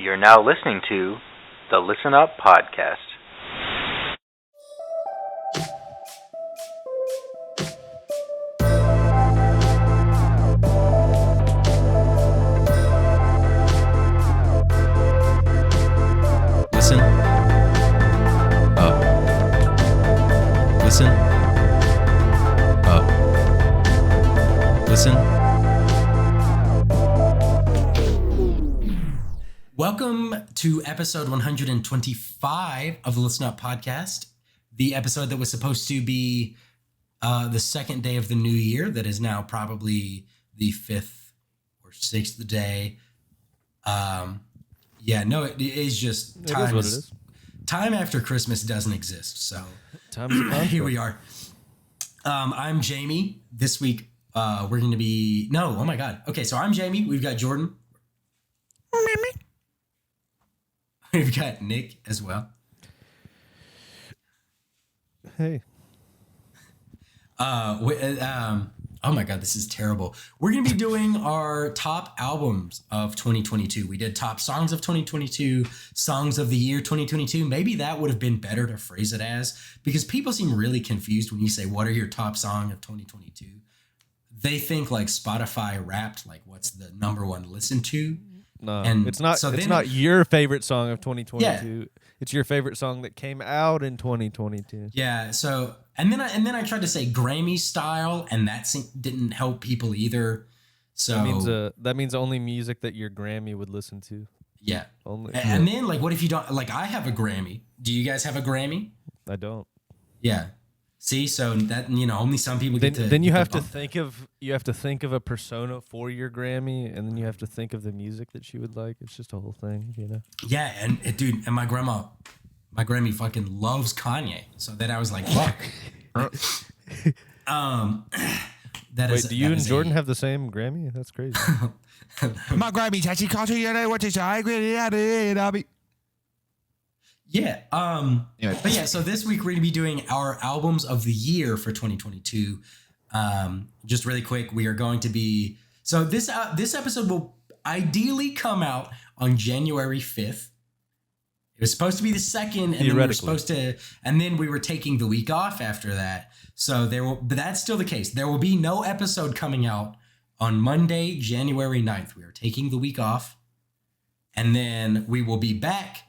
You're now listening to the Listen Up Podcast. Listen up. Listen up. Listen. Welcome to episode 125 of the Listen Up Podcast, the episode that was supposed to be the second day of the new year, that is now probably the 5th or 6th day. It is just time. It is what it is. Time after Christmas doesn't exist, so here we are. I'm Jamie. This week we're going to be oh my god. Okay, so I'm Jamie. We've got Jordan. We've got Nick as well. Hey. Oh my god, this is terrible. We're going to be doing our top albums of 2022. We did top songs of 2022, songs of the year 2022. Maybe that would have been better to phrase it as, because people seem really confused when you say, what are your top song of 2022? They think like Spotify Wrapped, like what's the number one listen to? No, and it's not. So it's not your favorite song of 2022. Yeah. It's your favorite song that came out in 2022. Yeah. So and then I tried to say Grammy style, and that didn't help people either. So that means only music that your Grammy would listen to. Yeah. Only. And then like, what if you don't like? I have a Grammy. Do you guys have a Grammy? I don't. Yeah. See, so that only some people get to. Then you have to think of a persona for your Grammy, and then you have to think of the music that she would like. It's just a whole thing, Yeah, and my Grammy fucking loves Kanye, so then I was like, fuck. Wait, do you and Jordan have the same Grammy? That's crazy. My Grammy's actually called you what is I Yeah. But yeah, so this week we're going to be doing our albums of the year for 2022. Just really quick, we are going to be this episode will ideally come out on January 5th. It was supposed to be the 2nd, and then we were taking the week off after that. So but that's still the case. There will be no episode coming out on Monday, January 9th. We are taking the week off, and then we will be back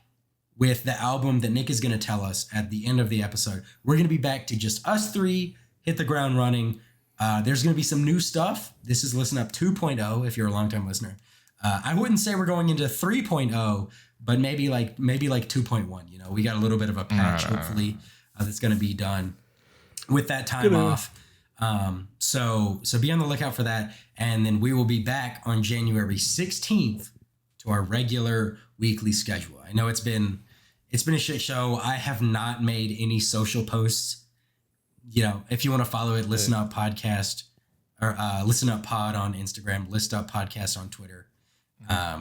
with the album that Nick is going to tell us at the end of the episode. We're going to be back to just us three, hit the ground running. There's going to be some new stuff. This is Listen Up 2.0 if you're a longtime listener. I wouldn't say we're going into 3.0, but maybe like 2.1. We got a little bit of a patch, hopefully, that's going to be done with that time off. So be on the lookout for that. And then we will be back on January 16th to our regular weekly schedule. I know it's been a shit show. I have not made any social posts. If you want to follow it, Listen Up Podcast or Listen Up Pod on Instagram, Listen Up Podcast on Twitter,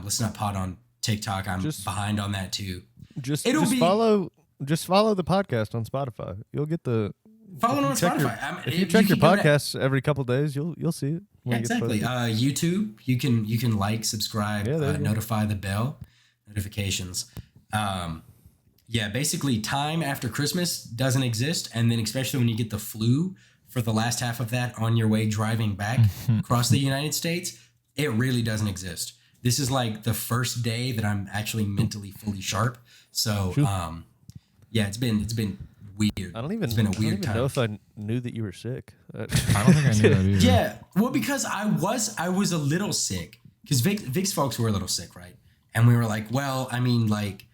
Listen Up Pod on TikTok. I'm behind on that too. Just follow the podcast on Spotify. You'll get the follow it on Spotify. If you check your podcasts every couple of days, you'll see it. Yeah, exactly. YouTube, you can like, subscribe, notify the bell notifications. Basically time after Christmas doesn't exist, and then especially when you get the flu for the last half of that on your way driving back across the United States, it really doesn't exist. This is like the first day that I'm actually mentally fully sharp. So it's been weird. It's been a weird time. I don't even know if I knew that you were sick. I don't think I knew that either. Yeah, well, because I was a little sick, because Vic's folks were a little sick, right? And we were like, well, I mean, like,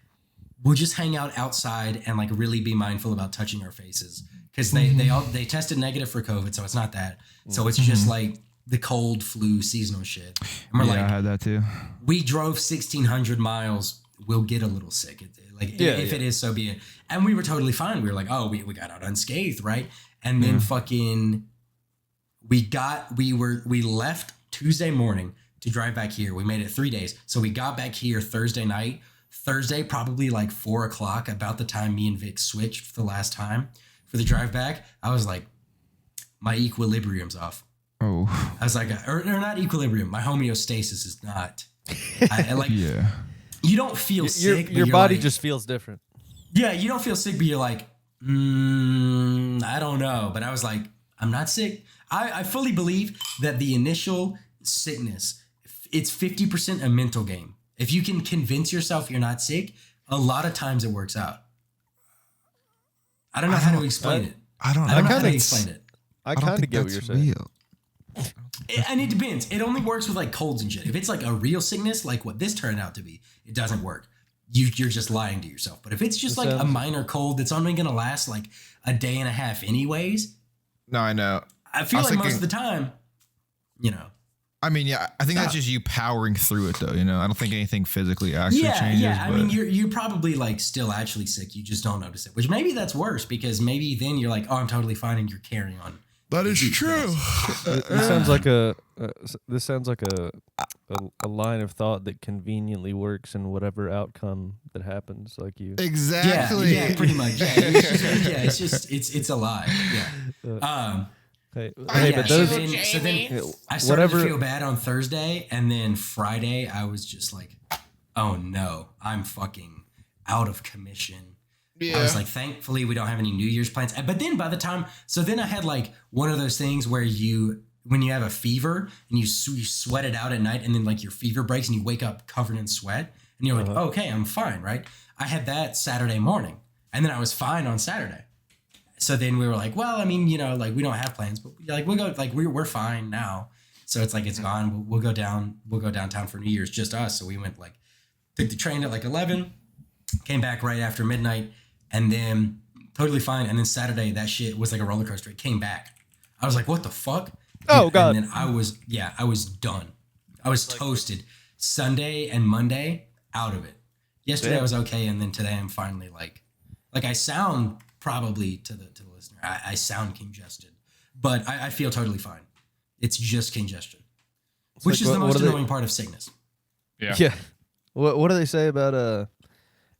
we'll just hang out outside and like really be mindful about touching our faces, because they tested negative for COVID, so it's not that. So it's just like the cold flu seasonal shit. And we're I had that too. We drove 1,600 miles. We'll get a little sick. If it is, so be it. And we were totally fine. We were like, oh, we got out unscathed, right? And then fucking we left Tuesday morning to drive back here. We made it 3 days. So we got back here Thursday night. Thursday, probably like 4:00, about the time me and Vic switched for the last time for the drive back. I was like, my equilibrium's off. Oh. I was like, or not equilibrium. My homeostasis is not. you don't feel sick. Your but body like, just feels different. Yeah, you don't feel sick, but you're like, I don't know. But I was like, I'm not sick. I fully believe that the initial sickness, it's 50% a mental game. If you can convince yourself you're not sick, a lot of times it works out. I don't know how to explain it. I don't know. I don't know how kinda to explain it. I don't kind of think get what that's you're saying. real. And it depends. It only works with like colds and shit. If it's like a real sickness, like what this turned out to be, it doesn't work. You're just lying to yourself. But if it's just like a minor cold that's only going to last like a day and a half anyways. No, I know. I feel like most thinking- of the time, I mean, yeah, I think that's just you powering through it, though. I don't think anything physically actually changes. Yeah. I but- mean, you're probably like still actually sick. You just don't notice it, which maybe that's worse because maybe then you're like, oh, I'm totally fine, and you're carrying on. that is true. This sounds like a line of thought that conveniently works in whatever outcome that happens. Like you, Exactly. Yeah, pretty much. Yeah, it's a lie. Yeah. hey, Yeah, but those so then I started whatever. to feel bad on Thursday, and then Friday I was just like, oh no, I'm fucking out of commission. Yeah. I was like, thankfully we don't have any New Year's plans. But then by the time, so then I had like one of those things where when you have a fever and you sweat it out at night, and then like your fever breaks and you wake up covered in sweat, and you're like, okay, I'm fine, right? I had that Saturday morning, and then I was fine on Saturday. So then we were like, well, I mean, like we don't have plans, but like we'll go, like we're fine now. So it's like it's gone. We'll go downtown for New Year's, just us. So we went like took the train at like 11, came back right after midnight, and then totally fine. And then Saturday that shit was like a roller coaster. It came back. I was like, what the fuck? Oh, God. And then I was done. I was toasted. Sunday and Monday out of it. Yesterday I was okay, and then today I'm finally like I sound probably to the listener, I sound congested, but I feel totally fine. It's just congestion, which like, is the what most are they- annoying part of sickness. Yeah. What do they say about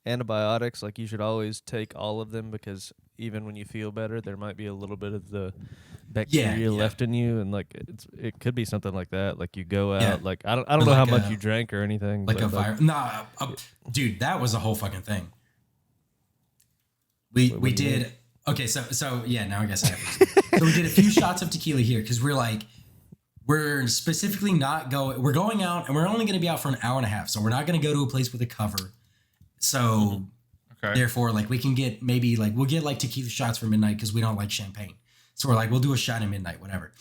antibiotics? Like you should always take all of them because even when you feel better, there might be a little bit of the bacteria left in you, and like it could be something like that. Like you go out, Yeah. like I don't know like how much you drank or anything. Like but a virus. Nah, dude, that was a whole fucking thing. We do you did. mean? Okay, so yeah, now I guess I have to. So we did a few shots of tequila here because we're specifically not going. We're going out, and we're only going to be out for an hour and a half. So we're not going to go to a place with a cover. So therefore, like we can get maybe like we'll get like tequila shots for midnight because we don't like champagne. So we're like we'll do a shot at midnight, whatever.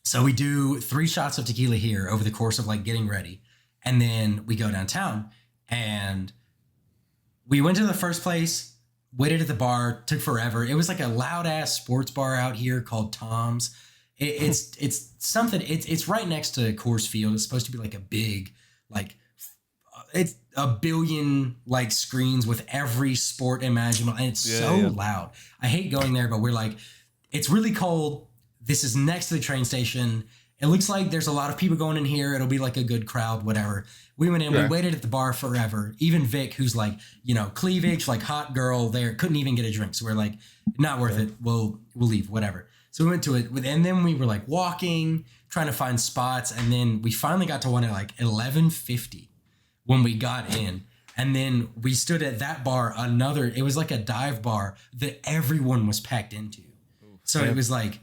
So we do 3 shots of tequila here over the course of like getting ready, and then we go downtown, and we went to the first place. Waited at the bar, took forever. It was like a loud ass sports bar out here called Tom's. It's something. It's right next to Coors Field. It's supposed to be like a big, like it's a billion like screens with every sport imaginable, and it's loud. I hate going there, but we're like, it's really cold. This is next to the train station. It looks like there's a lot of people going in here. It'll be like a good crowd, whatever. We went in, we waited at the bar forever. Even Vic, who's like, cleavage, like hot girl there, couldn't even get a drink. So we're like, not worth it. We'll leave, whatever. So we went to it, and then we were like walking, trying to find spots, and then we finally got to one at like 11:50 when we got in. And then we stood at that bar, it was like a dive bar that everyone was packed into. So it was like,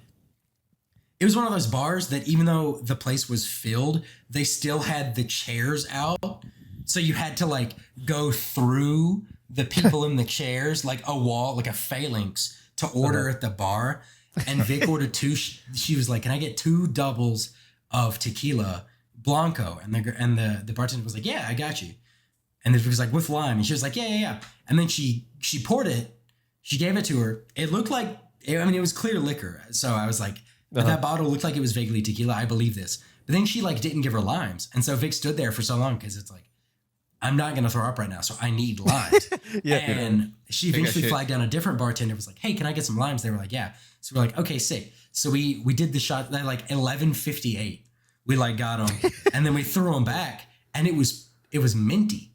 it was one of those bars that even though the place was filled, they still had the chairs out. So you had to like go through the people in the chairs, like a wall, like a phalanx to order at the bar. And Vic ordered 2. She was like, can I get 2 doubles of tequila Blanco? And the bartender was like, yeah, I got you. And then Vic was like, with lime. And she was like, yeah. And then she poured it. She gave it to her. It looked like, it was clear liquor. So I was like, that bottle looked like it was vaguely tequila. I believe this. But then she like didn't give her limes. And so Vic stood there for so long because it's like, I'm not going to throw up right now. So I need limes. She eventually flagged down a different bartender, was like, hey, can I get some limes? They were like, yeah. So we're like, okay, sick. So we did the shot at like 11:58. We like got them and then we threw them back, and it was minty.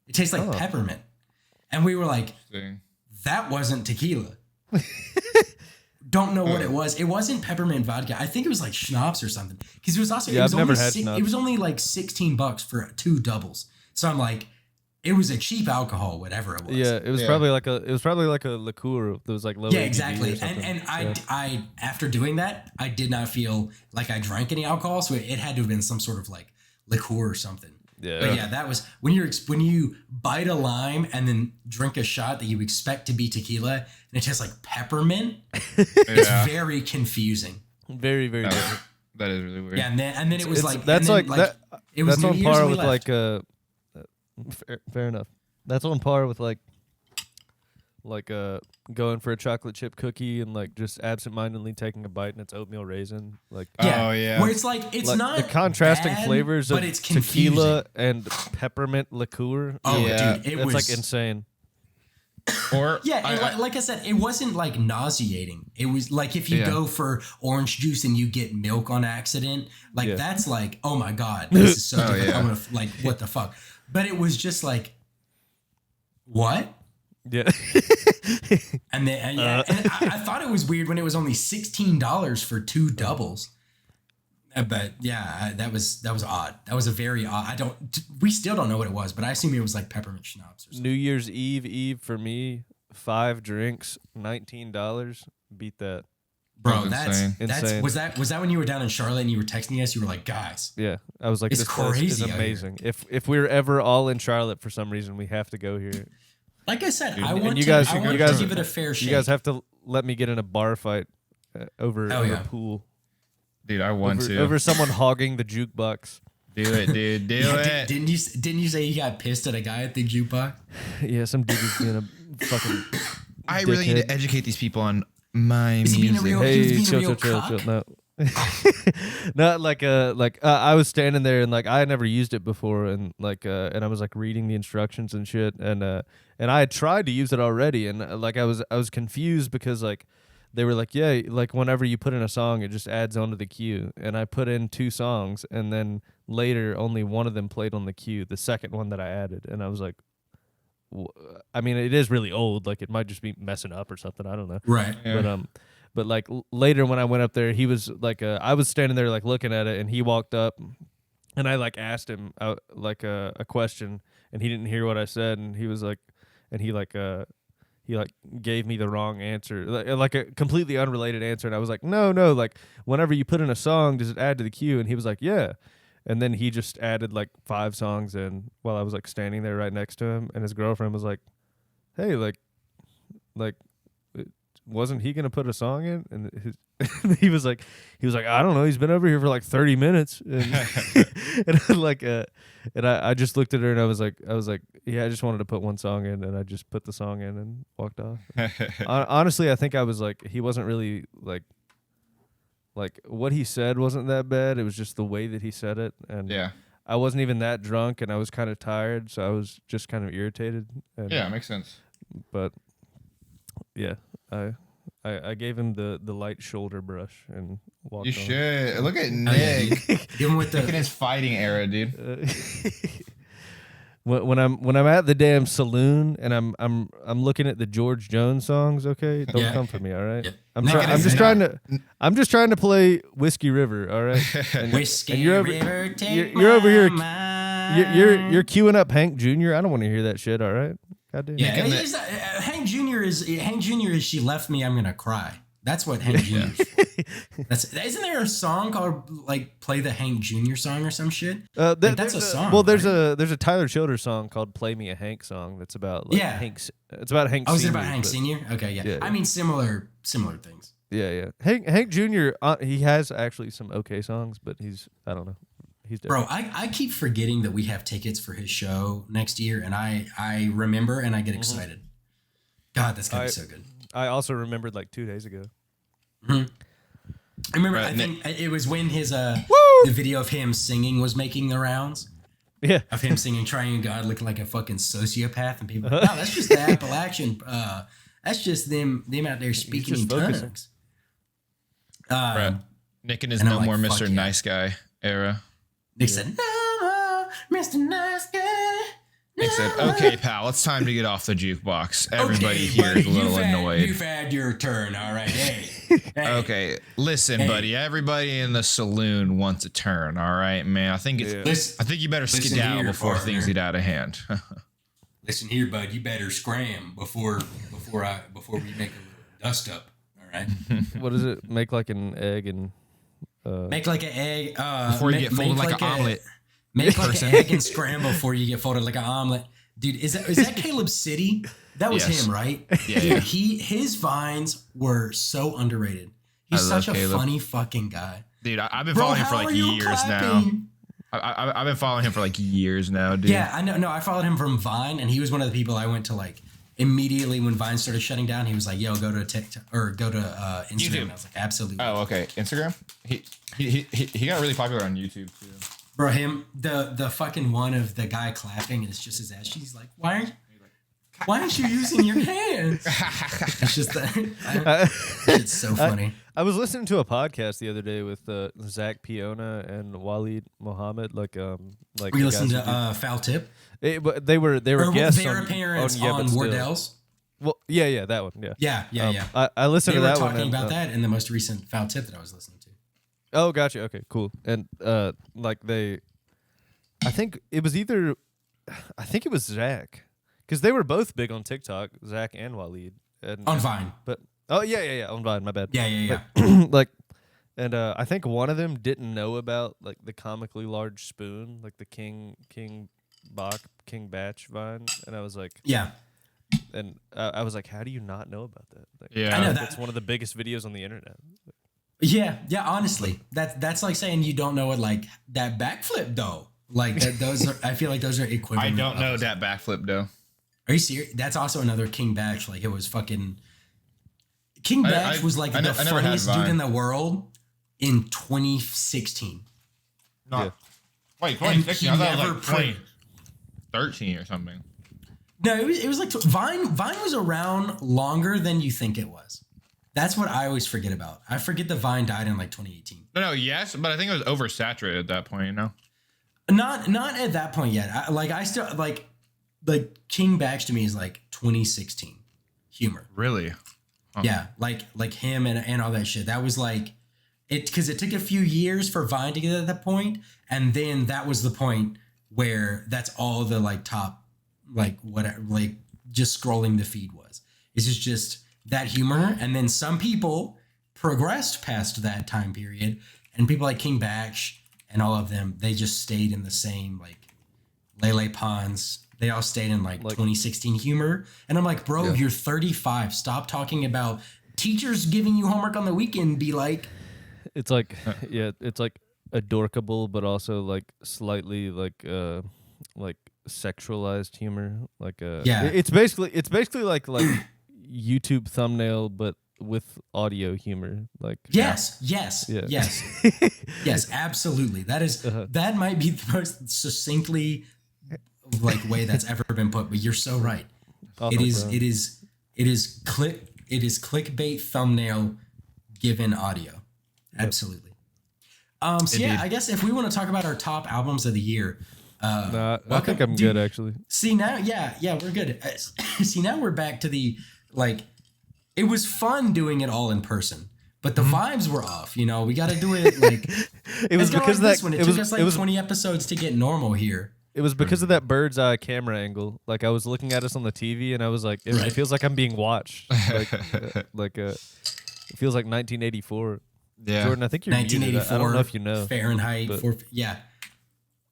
It tastes like peppermint. And we were like, that wasn't tequila. Don't know what it was. It wasn't peppermint vodka. I think it was like schnapps or something. Because it was also I've never had schnapps. It was only like $16 for 2 doubles. So I'm like, it was a cheap alcohol, whatever it was. Yeah, it was probably like a liqueur that was like low. Yeah, ABV exactly. or something. And I after doing that, I did not feel like I drank any alcohol, so it had to have been some sort of like liqueur or something. Yeah. But yeah, that was when you bite a lime and then drink a shot that you expect to be tequila and it tastes like peppermint. It's very confusing. Very, very different. That is really weird. Yeah, and then it was like that's and then, like that. It was that's New on Year's par and we with left. like fair enough. That's on par with like going for a chocolate chip cookie and like just absentmindedly taking a bite and it's oatmeal raisin. Like Oh, yeah. where it's like it's like not the contrasting bad, flavors but of it's confusing. tequila and peppermint liqueur. Oh, Yeah. dude, it It's was like insane. Or yeah, and like I said, it wasn't like nauseating. It was like if you go for orange juice and you get milk on accident, like that's like, oh my god, this is so different. yeah. I'm gonna like, what the fuck? But it was just like, what? Yeah. And then and I thought it was weird when it was only $16 for 2 doubles. But yeah, that was odd. That was a very odd. We still don't know what it was, but I assume it was like peppermint schnapps or something. New Year's Eve for me, 5 drinks, $19. Beat that. Bro, That's that's insane. was that when you were down in Charlotte and you were texting us? You were like, guys, Yeah, I was like, It's this place is crazy out here. amazing. If we're ever all in Charlotte for some reason, we have to go here. like I said, I And want you to guys- give it a fair shake. You guys have to let me get in a bar fight over yeah. pool. dude, I want to. Over someone hogging the jukebox. Do it, dude. Do Yeah, it. didn't you say you got pissed at a guy at the jukebox? Yeah, some dude was being a fucking. I really need dickhead. to educate these people on my Is he being a music. real- he was being a chill, real chill, cock? chill. No, not like I was standing there and like I had never used it before and like and I was like reading the instructions and shit and I had tried to use it already and like I was confused because like they were like, yeah, like whenever you put in a song it just adds onto the queue, and I put in 2 songs and then later only one of them played on the queue, the second one that I added, and I was like, I mean, it is really old, like it might just be messing up or something, I don't know. Right. Yeah. But like later when I went up there, he was like, I was standing there like looking at it, and he walked up, and I like asked him like a question, and he didn't hear what I said, and he was like, and he gave me the wrong answer, like a completely unrelated answer, and I was like, no, like whenever you put in a song, does it add to the queue? And he was like, yeah. And then he just added like 5 songs in while I was like standing there right next to him, and his girlfriend was like, hey, like wasn't he gonna put a song in? And he was like, I don't know, he's been over here for like 30 minutes, and and I just looked at her and I was like, yeah, I just wanted to put one song in, and I just put the song in and walked off. Honestly, I think I was like, he wasn't really like what he said wasn't that bad. It was just the way that he said it, and Yeah. I wasn't even that drunk, and I was kind of tired, so I was just kind of irritated. And, Yeah, makes sense. but yeah, I gave him the light shoulder brush and walked You on. should. Look at Nick. Give him with Look at the his fighting era, dude. When I'm at the damn saloon and I'm looking at the George Jones songs, okay? Don't Yeah. come for me, all right? Yeah. I'm Nick, I'm just trying to play Whiskey River, all right? And, Whiskey and you're over, River, take you're over here my you're queuing up Hank Jr. I don't want to hear that shit, all right? God damn. Yeah, Hank Jr. is she left me, I'm gonna cry. That's what Hank Jr. is. Isn't there a song called like Play the Hank Jr. song or some shit? That's a song. Well, there's right? a Tyler Childers song called "Play Me a Hank" song that's about like Hank's. It's about Hank. Oh, is it Sr., about Hank but- Senior? Okay, yeah. Yeah. I mean similar things. Yeah. Hank Jr. He has actually some okay songs, but I don't know. He's Bro, different. I keep forgetting that we have tickets for his show next year, and I remember and I get excited. God, that's gonna be so good. I also remembered like 2 days ago. I remember. Right, I think it was when his the video of him singing was making the rounds. Yeah. Of him singing "Trying God," looking like a fucking sociopath, and people, no, that's just the Appalachian. That's just them out there speaking in just focusing. tongues. Right. Nick and his and I'm No like, More fuck Mr. yeah. Nice Guy era. Nick said, "No more, Mr. Nice Guy." Nick said, okay, pal, it's time to get off the jukebox. Everybody Okay, here is buddy, a little annoyed. You've had your turn. All right, hey. Okay, listen, buddy. Everybody in the saloon wants a turn. All right, man. I think you better skedaddle before things get out of hand. Listen here, bud. You better scram before we make a little dust up. All right. What is it? Make like an egg and make like an egg before you get folded like an omelet. Make like an egg and scramble before you get folded like an omelet. Dude, is that Caleb City? That was him, right? Yeah. Dude, his vines were so underrated. He's such a funny fucking guy. Dude, I've been following him for like years now. I've been following him for like years now, dude. Yeah, I know. No, I followed him from Vine, and he was one of the people I went to like immediately when Vine started shutting down. He was like, "Yo, go to TikTok or go to Instagram." YouTube. And I was like, "Absolutely." Oh, okay. Instagram. He got really popular on YouTube too. Bro, the fucking one of the guy clapping is just his ass. She's like, "Why aren't you using your hands?" It's just that. It's so funny. I was listening to a podcast the other day with Zach Piona and Waleed Mohammed. Like we listened to Foul Tip. But they were guests their appearance on Wardell's. Well, yeah, that one. Yeah. I listened to that one. They were talking about that in the most recent Foul Tip that I was listening to. Oh, gotcha. Okay, cool. And I think it was Zach. Because they were both big on TikTok, Zach and Waleed. On Vine. But on Vine, my bad. Yeah. I think one of them didn't know about like the comically large spoon, like the King Batch Vine, and I was like, yeah. And I was like, how do you not know about that? Like, I know that's one of the biggest videos on the internet. Yeah. Honestly, that's like saying you don't know what like that backflip though. Like those are. I feel like those are equivalent. I don't know that backflip though. Are you serious? That's also another King Batch. Like it was fucking. King Batch was like the funniest dude in the world in 2016. No. Yeah. Wait, 2016? I thought it was like 2013 or something. No, it was like Vine was around longer than you think it was. That's what I always forget about. I forget the Vine died in like 2018. No, yes, but I think it was oversaturated at that point, you know? Not at that point yet. I still like King Batch to me is like 2016 humor. Really? Huh. Yeah, like him and all that shit. That was like it because it took a few years for Vine to get to that point, and then that was the point where that's all the like top like whatever like just scrolling the feed was. It's just that humor, and then some people progressed past that time period, and people like King Batch and all of them, they just stayed in the same like Lele Pons. They all stayed in like 2016 humor. And I'm like, bro, you're 35. Stop talking about teachers giving you homework on the weekend. Be like, it's like, it's like adorkable, but also like slightly like sexualized humor. Like, it's basically like YouTube thumbnail, but with audio humor. Like, yes, absolutely. That might be the most succinctly like way that's ever been put, but you're so right. It is clickbait thumbnail given audio. Absolutely. I guess if we want to talk about our top albums of the year, I think I'm good actually. See now, we're good. See now we're back to the like. It was fun doing it all in person, but the vibes were off. You know, we got to do it like. It was because like that. It took us like 20 episodes to get normal here. It was because of that bird's eye camera angle. Like I was looking at us on the TV, and I was like, it feels like I'm being watched. It feels like 1984. Yeah, Jordan, I think you're 1984. I don't know if you know Fahrenheit.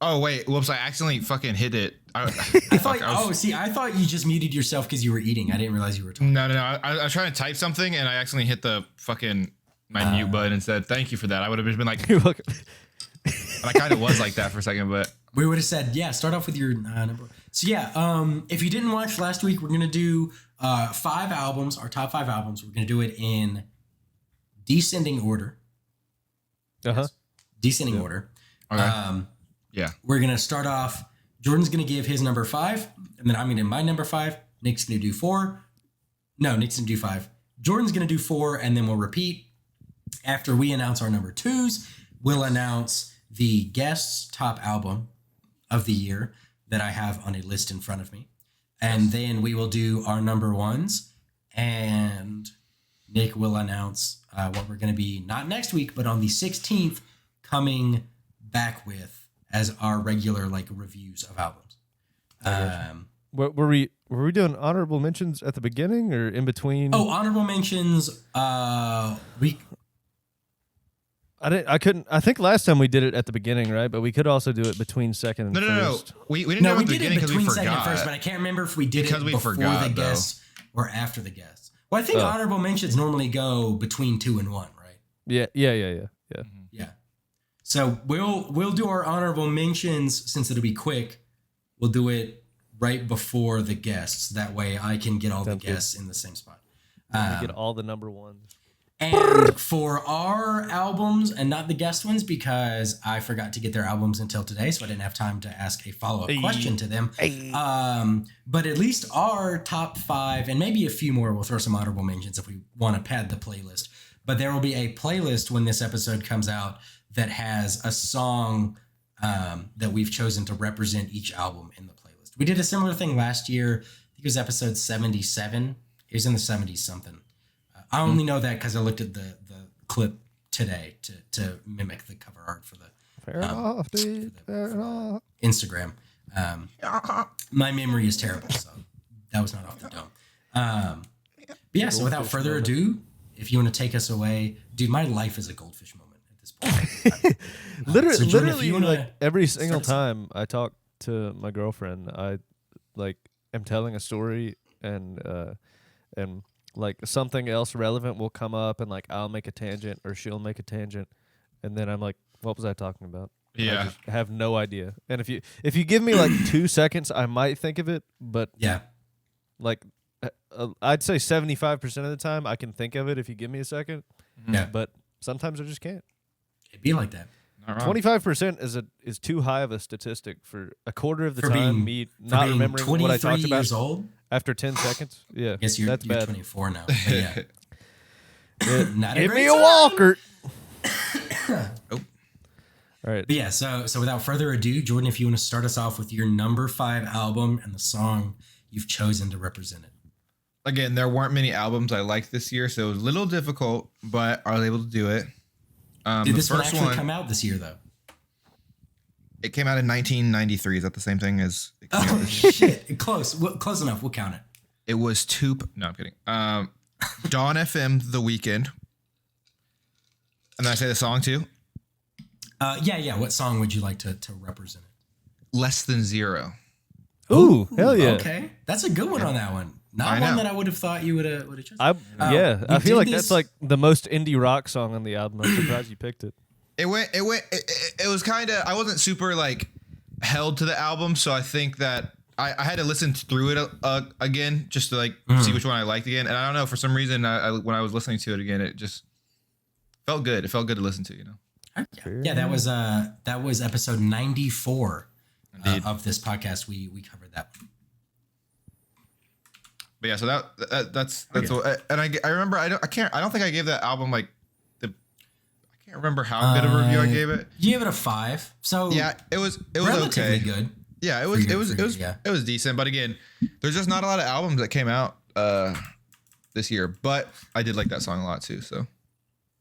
Oh wait, whoops! I accidentally fucking hit it. I thought you just muted yourself because you were eating. I didn't realize you were talking. No. I was trying to type something and I accidentally hit the fucking mute button and said thank you for that. I would have just been like, you're welcome. And I kind of was like that for a second, but we would have said, start off with your number. So if you didn't watch last week, we're gonna do 5 albums, our top 5 albums. We're gonna do it in descending order. Descending order. Okay. We're gonna start off. Jordan's gonna give his number 5, and then I'm gonna do my number 5. Nick's gonna do 4. No, Nick's gonna do 5. Jordan's gonna do 4, and then we'll repeat. After we announce our number 2s, we'll announce the guest's top album of the year that I have on a list in front of me. And then we will do our number 1s. And Nick will announce what we're going to be, not next week, but on the 16th, coming back with as our regular like reviews of albums. What were we doing honorable mentions at the beginning or in between? Oh, honorable mentions. I couldn't. I think last time we did it at the beginning, right? But we could also do it between second and first. No. We didn't do it at the beginning because we between second and forgot. first, but I can't remember if we did Because it we before forgot, the guests or after the guests. Well, I think honorable mentions normally go between 2 and 1, right? Yeah. Yeah. So we'll do our honorable mentions since it'll be quick. We'll do it right before the guests. That way I can get all the guests in the same spot. Get all the number ones. And for our albums and not the guest ones, because I forgot to get their albums until today, so I didn't have time to ask a follow-up question to them. But at least our top 5, and maybe a few more, we'll throw some honorable mentions if we want to pad the playlist. But there will be a playlist when this episode comes out that has a song that we've chosen to represent each album in the playlist. We did a similar thing last year. I think it was episode 77. It was in the 70s something. I only know that because I looked at the clip today to mimic the cover art for the Instagram. My memory is terrible, so that was not off the dome. But yeah, so without further ado, if you want to take us away, dude, my life is a goldfish moment at this point. Literally, Jordan, if you wanna like every single time I talk to my girlfriend, I like am telling a story and like something else relevant will come up and like I'll make a tangent or she'll make a tangent and then I'm like, what was I talking about? And I just have no idea. And if you give me like 2 seconds, I might think of it, but like I'd say 75% of the time I can think of it if you give me a second. Yeah. But sometimes I just can't. It'd be like that. 25% is too high of a statistic for a quarter of the For time. being- Me not remembering what I talked about years old? after 10 seconds. Yeah, I guess you're that's bad. 24 now. But yeah. Not Hit great me a time. walker. All right. But yeah, so without further ado, Jordan, if you want to start us off with your number 5 album and the song you've chosen to represent it. Again, there weren't many albums I liked this year, so it was a little difficult, but I was able to do it. Did this one actually come out this year, though? It came out in 1993. Is that the same thing as? It came out this year? Shit. Close enough. We'll count it. It was No, I'm kidding. Dawn FM, The Weeknd. And then I say the song too. Yeah. What song would you like to represent it? Less Than Zero. Ooh, hell yeah. Okay, that's a good one on that one. Not one that I would have thought you would have chosen. I feel like that's like the most indie rock song on the album. I'm surprised you picked it. It was kind of, I wasn't super like held to the album, so I think that I had to listen through it again just to like see which one I liked again. And I don't know, for some reason, when I was listening to it again, it just felt good. It felt good to listen to, you know. Yeah, that was episode 94 of this podcast. We covered that one. But yeah, so that's what, and I remember I don't think I gave that album like I can't remember how good a review I gave it. You gave it a 5. So yeah, it was relatively okay. Good. Yeah, it was decent. But again, there's just not a lot of albums that came out this year. But I did like that song a lot too. So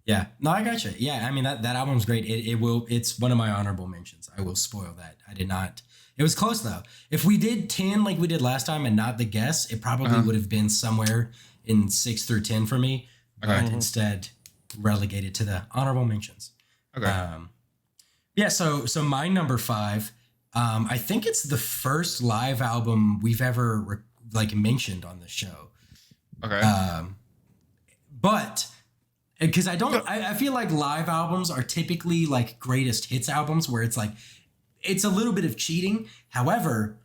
yeah, no, I got you. Yeah, I mean that album's great. It's one of my honorable mentions. I will spoil that. I did not. It was close though. If we did 10 like we did last time and not the guess, it probably would have been somewhere in 6 through 10 for me. But instead relegated to the honorable mentions. Okay. Yeah. So my number 5. I think it's the first live album we've ever mentioned on the show. Okay. But because I feel like live albums are typically like greatest hits albums where it's like, it's a little bit of cheating. However,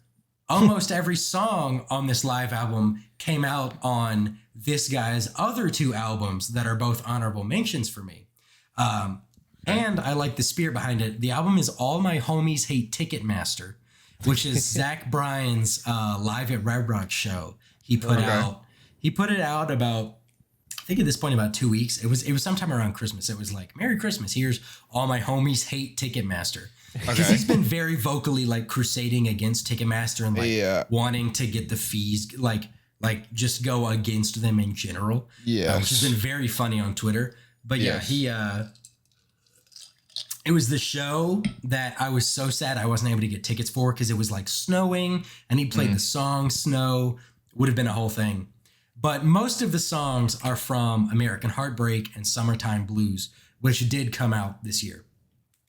almost every song on this live album came out on this guy's other 2 albums that are both honorable mentions for me. And I like the spirit behind it. The album is All My Homies Hate Ticketmaster, which is Zach Bryan's Live at Red Rock show. He put it out about, I think at this point about 2 weeks. It was sometime around Christmas. It was like, Merry Christmas. Here's All My Homies Hate Ticketmaster. Because he's been very vocally like crusading against Ticketmaster and like wanting to get the fees, like like just go against them in general. Yeah, which has been very funny on Twitter. But yeah, it was the show that I was so sad I wasn't able to get tickets for because it was like snowing and he played the song Snow. Would have been a whole thing. But most of the songs are from American Heartbreak and Summertime Blues, which did come out this year.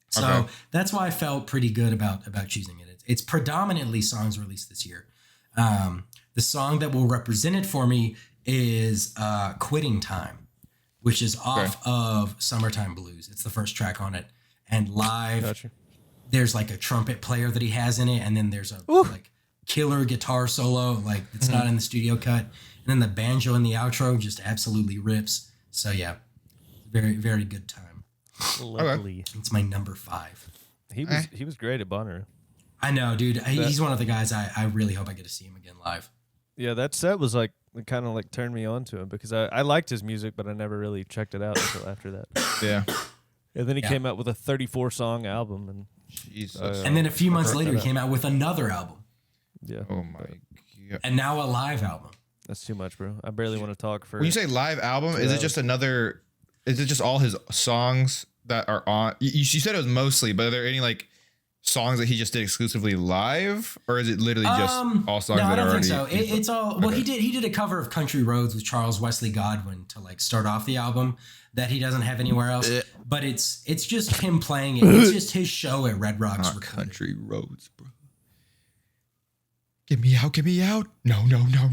So that's why I felt pretty good about choosing it. It's predominantly songs released this year. The song that will represent it for me is Quitting Time, which is off of Summertime Blues. It's the first track on it. And live, there's like a trumpet player that he has in it. And then there's a like killer guitar solo, like it's not in the studio cut. And then the banjo in the outro just absolutely rips. So yeah, very, very good time. Lovely. It's my number 5. He was great at Bonnaroo. I know, dude. He's one of the guys I really hope I get to see him again live. Yeah, that set was like kind of like turned me on to him because I liked his music, but I never really checked it out until after that. Yeah. And then he came out with a 34-song album, and Jesus. And then a few months later, he came out with another album. Yeah. Oh my God. And now a live album. That's too much, bro. I barely want to talk for. When you say live album, is it just another? Is it just all his songs that are on? You said it was mostly, but are there any like songs that he just did exclusively live, or is it literally just all songs that are already? No, I don't think so. It's all. Well, he did a cover of Country Roads with Charles Wesley Godwin to like start off the album that he doesn't have anywhere else. But it's just him playing it. It's just his show at Red Rocks. Not Country Roads, bro. Get me out. No.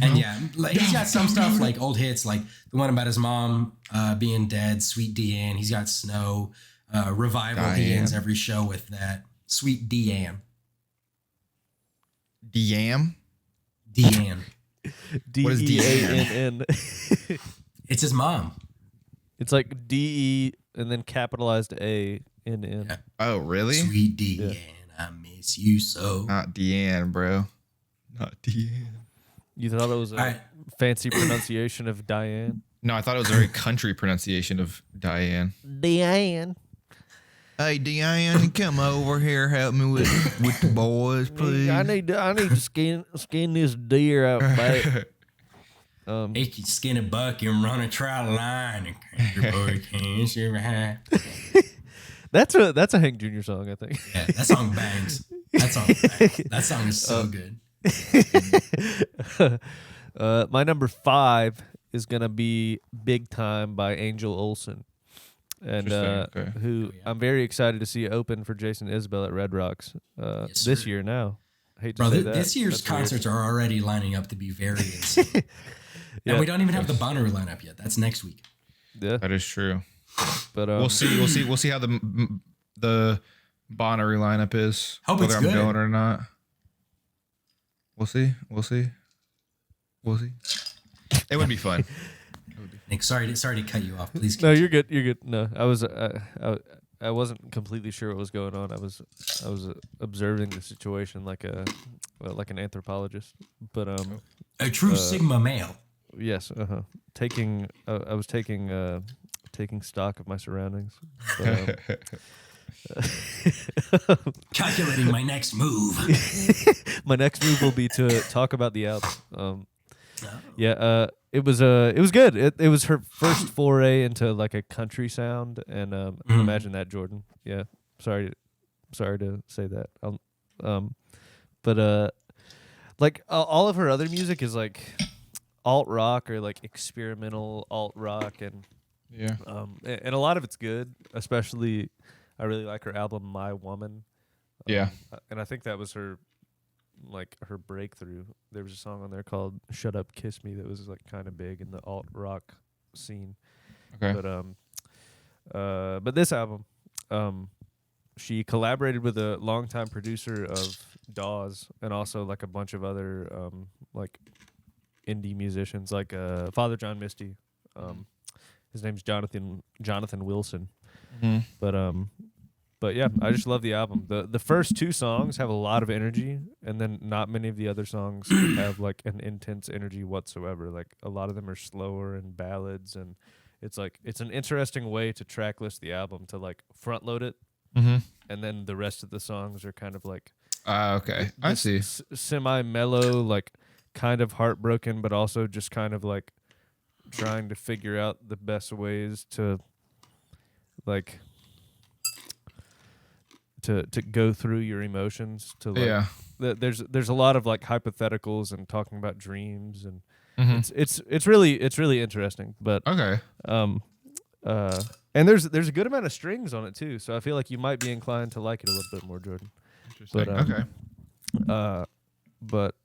And yeah, like, he's got some stuff like old hits, like the one about his mom being dead, Sweet Deanne. He's got Snow, Revival. Diane. He ends every show with that. Sweet Deanne. Deanne? Deanne. What is Deann? It's his mom. It's like DE and then capitalized ANN. Yeah. Oh, really? Sweet Deanne, I miss you so. Not Deanne, bro. Not Deanne. You thought it was a fancy pronunciation of Diane? No, I thought it was a very country pronunciation of Diane. Diane. Hey, Deanne, come over here, help me with the boys, please. I need to skin this deer out back. He can skin a buck and run a trout line and your boy can share a hat. That's a Hank Jr. song, I think. Yeah, that song bangs. That song is so good. My number 5 is gonna be "Big Time" by Angel Olsen, and who I'm very excited to see open for Jason Isbell at Red Rocks this year. Now, I hate to say that. This year's concerts are already lining up to be very insane. And we don't even have the Bonnaroo lineup yet. That's next week. Yeah, That is true. but We'll see how the Bonnaroo lineup is. Hope whether it's I'm good. going or not. We'll see. It would be fun. Nick, sorry to cut you off. Please. No, you're good. You're good. No, I wasn't completely sure what was going on. I was observing the situation like an anthropologist. But A true Sigma male. yes, I was taking stock of my surroundings. But, Calculating my next move. my next move will be to talk about the album. It was good. It was her first foray into like a country sound, and imagine that, Jordan. Yeah, sorry to say that. But like all of her other music is like alt rock or like experimental alt rock, and and a lot of it's good. Especially, I really like her album My Woman. And I think that was her breakthrough. There was a song on there called Shut Up Kiss Me that was like kind of big in the alt rock scene. Okay. But this album, she collaborated with a longtime producer of Dawes and also like a bunch of other like indie musicians like Father John Misty. His name's Jonathan Wilson. Mm-hmm. But yeah, I just love the album. The first 2 songs have a lot of energy, and then not many of the other songs have like an intense energy whatsoever. Like a lot of them are slower and ballads, and it's an interesting way to track list the album, to like front load it, and then the rest of the songs are kind of like okay, I see. Semi mellow, like kind of heartbroken, but also just kind of like trying to figure out the best ways to like to go through your emotions. To like, there's a lot of like hypotheticals and talking about dreams, and it's really interesting. But and there's a good amount of strings on it too, so I feel like you might be inclined to like it a little bit more, Jordan. Interesting. But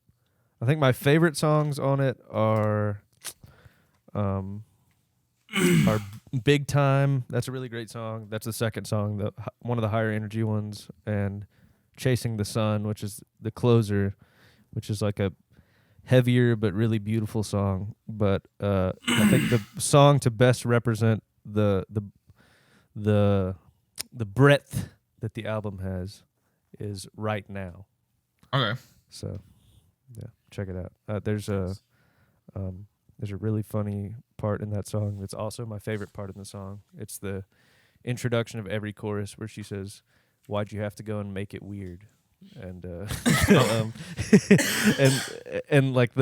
I think my favorite songs on it are Big Time. That's a really great song. That's the second song, one of the higher energy ones, and Chasing the Sun, which is the closer, which is like a heavier but really beautiful song. But I think the song to best represent the breadth that the album has is Right Now. Okay. So, yeah, check it out. There's a really funny part in that song that's also my favorite part in the song. It's the introduction of every chorus where she says, "Why'd you have to go and make it weird?" And and like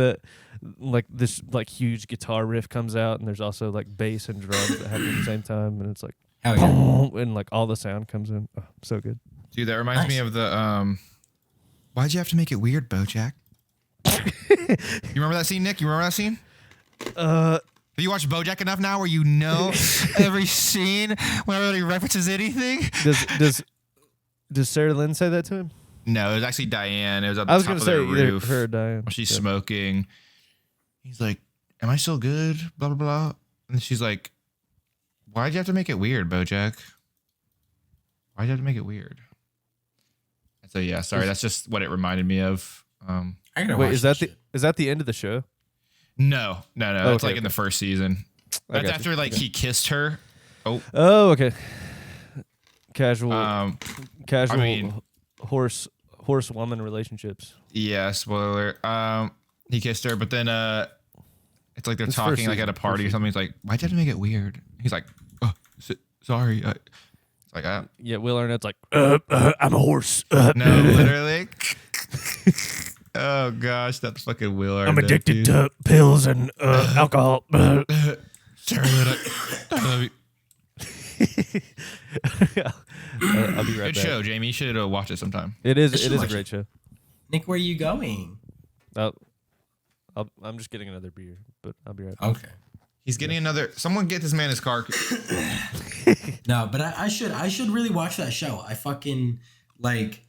this like huge guitar riff comes out, and there's also like bass and drums that happen at the same time, and it's like and like all the sound comes in. Oh, so good. Dude, that reminds me of the why'd you have to make it weird, BoJack? You remember that scene, Nick? You remember that scene? Have you watched BoJack enough now where you know every scene whenever he references anything? Does Sarah Lynn say that to him? No, it was actually Diane. It was at the top of their roof. Her or Diane. She's smoking. He's like, "Am I still good?" Blah blah blah. And she's like, "Why'd you have to make it weird, BoJack? Why'd you have to make it weird?" So yeah, sorry, that's just what it reminded me of. Wait, is that the end of the show? No. It's like in the first season. That's after like he kissed her. Oh, okay. Casual. I mean, horse woman relationships. Yeah, spoiler alert. He kissed her, but then it's like they're talking like at a party or something. He's like, "Why'd you have to make it weird?" He's like, "Oh, sorry." It's like, yeah, Will Arnett's like, "I'm a horse." No, literally. Oh gosh, that's fucking Will Arnett. I'm addicted to pills and alcohol. Sarah Lynn, I'll be right back. Good show, Jamie. You should watch it sometime. It is a great show. Nick, where are you going? I'm just getting another beer, but I'll be right back. Okay. He's getting another. Someone get this man his car. No, but I should really watch that show. I fucking like.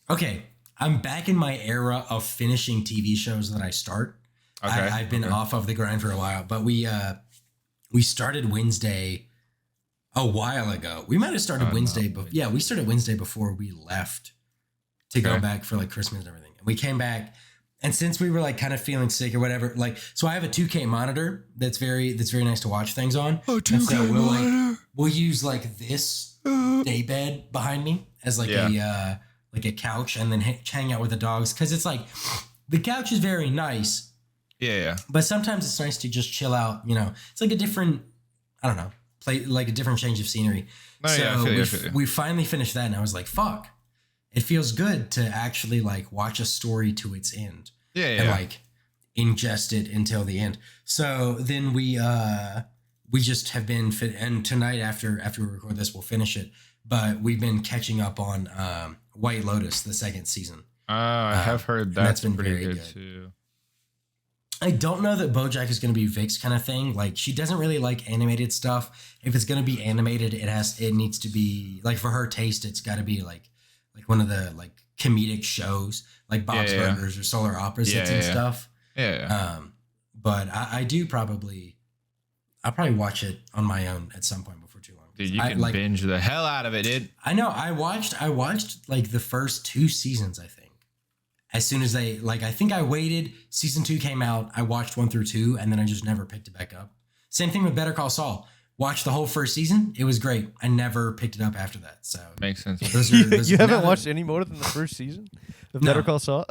Okay, I'm back in my era of finishing TV shows that I start. Okay, I've been off of the grind for a while, but we started Wednesday a while ago. We might have started Wednesday, but yeah, we started Wednesday before we left to go back for like Christmas and everything. And we came back, and since we were like kind of feeling sick or whatever, like, so I have a 2K monitor that's very nice to watch things on. Oh, 2K so monitor. We'll use like this day bed behind me as like a couch, and then hang out with the dogs, because it's like the couch is very nice. Yeah. But sometimes it's nice to just chill out. You know, it's like a different, I don't know, like a different change of scenery. Oh, so yeah, I feel you. We finally finished that, and I was like, fuck. It feels good to actually like watch a story to its end. And like ingest it until the end. So then we just have been and tonight after we record this, we'll finish it. But we've been catching up on White Lotus, the second season. I have heard that's been pretty good too. I don't know that BoJack is going to be Vic's kind of thing. Like, she doesn't really like animated stuff. If it's going to be animated, it needs to be like, for her taste, it's got to be like one of the like comedic shows, like Bob's Burgers or Solar Opposites and stuff. But I'll probably watch it on my own at some point before too long. Dude, you can binge the hell out of it, dude. I know. I watched like the first 2 seasons, I think. As soon as I think I waited, season 2 came out, I watched 1 through 2, and then I just never picked it back up. Same thing with Better Call Saul. Watched the whole first season. It was great. I never picked it up after that. So makes sense. You haven't watched any more than the first season of Better Call Saul?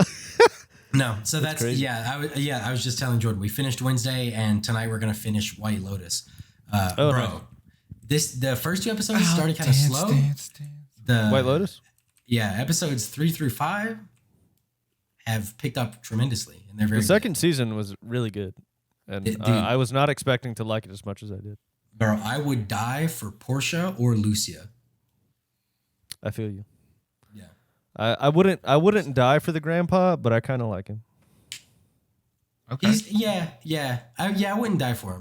No. So that's crazy. I was just telling Jordan, we finished Wednesday, and tonight we're gonna finish White Lotus. Bro. Nice. The first 2 episodes started kind of slow. The White Lotus? Yeah, episodes 3 through 5. have picked up tremendously, and they're very The second good. season was really good, and Dude. I was not expecting to like it as much as I did. Bro, I would die for Portia or Lucia. I feel you. Yeah. I wouldn't die for the grandpa, but I kind of like him. Okay. I wouldn't die for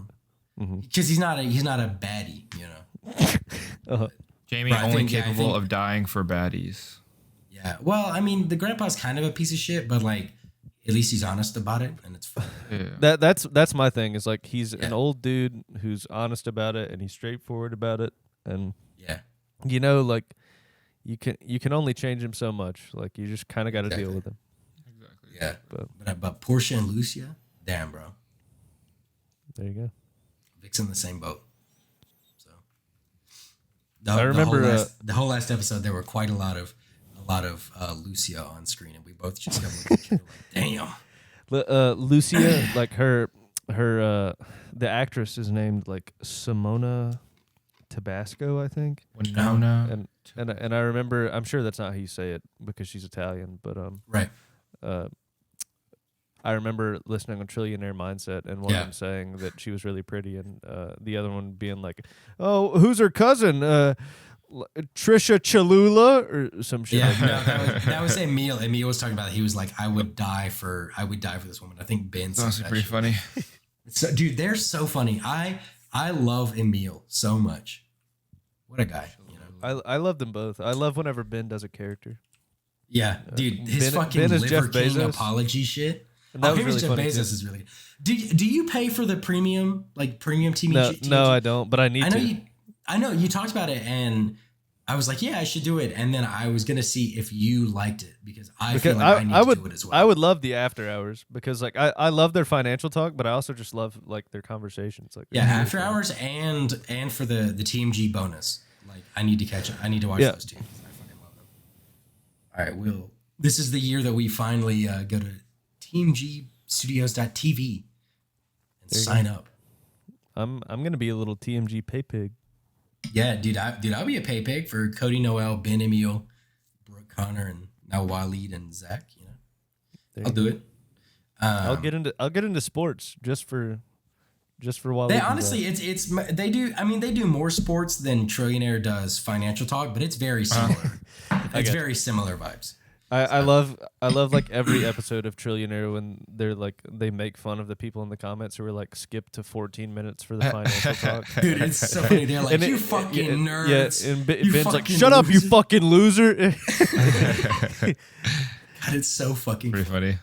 him because he's not a baddie, you know. Jamie But I only think- yeah, I capable think- of dying for baddies. Yeah. Well, I mean, the grandpa's kind of a piece of shit, but like, at least he's honest about it, and it's fun. Yeah. That's my thing. Is like he's Yeah. an old dude who's honest about it and he's straightforward about it, and Yeah. you know, like you can only change him so much. Like you just kind of got to Exactly. deal with him. Exactly. Yeah. But But Portia and Lucia, damn, bro, there you go. Vic's in the same boat. So. I remember, the whole last episode. There were quite a lot of Lucia on screen, and we both just got looking at each other like, damn. Lucia, like her the actress is named like Simona Tabasco, I think. Winona. And I remember, I'm sure that's not how you say it because she's Italian, but Right. I remember listening on Trillionaire Mindset and one of them saying that she was really pretty, and the other one being like, "Oh, who's her cousin? Trisha Chalula or some shit." Yeah, like no, that was Emil. Emil was talking about it. He was like, I would die for this woman. I think Ben said That's that pretty shit. funny. So, dude, they're so funny. I love Emil so much. What a guy, you know. I love them both. I love whenever Ben does a character. Yeah, dude, his Ben fucking is Liver Jeff King Bezos. apology shit. And that was him really as Jeff funny, Bezos too. is really good. Do you pay for the premium TMG? No, I don't, but I need to. I know you talked about it, and I was like, yeah, I should do it. And then I was gonna see if you liked it because I feel like I need to do it as well. I would love the after hours because like I love their financial talk, but I also just love like their conversations. Like yeah, after hours and for the TMG bonus. Like I need to catch it. I need to watch those two. I fucking love them. All right, this is the year that we finally go to TMGstudios.tv and sign up. I'm gonna be a little TMG pay pig. Yeah, dude, I'll be a pay pig for Cody Noel, Ben Emil, Brooke Connor, and now Waleed and Zach. You know, I'll do it. I'll get into sports just for while They honestly, they do. I mean, they do more sports than Trillionaire does financial talk, but it's very similar. It's very similar vibes. I love like every episode of Trillionaire when they're like they make fun of the people in the comments who are like skip to 14 minutes for the financial talk. Dude, it's so funny. They're like, you fucking nerds. Yeah, and you Ben's like, fucking shut up, you losers." fucking loser. God, it's so fucking Pretty funny.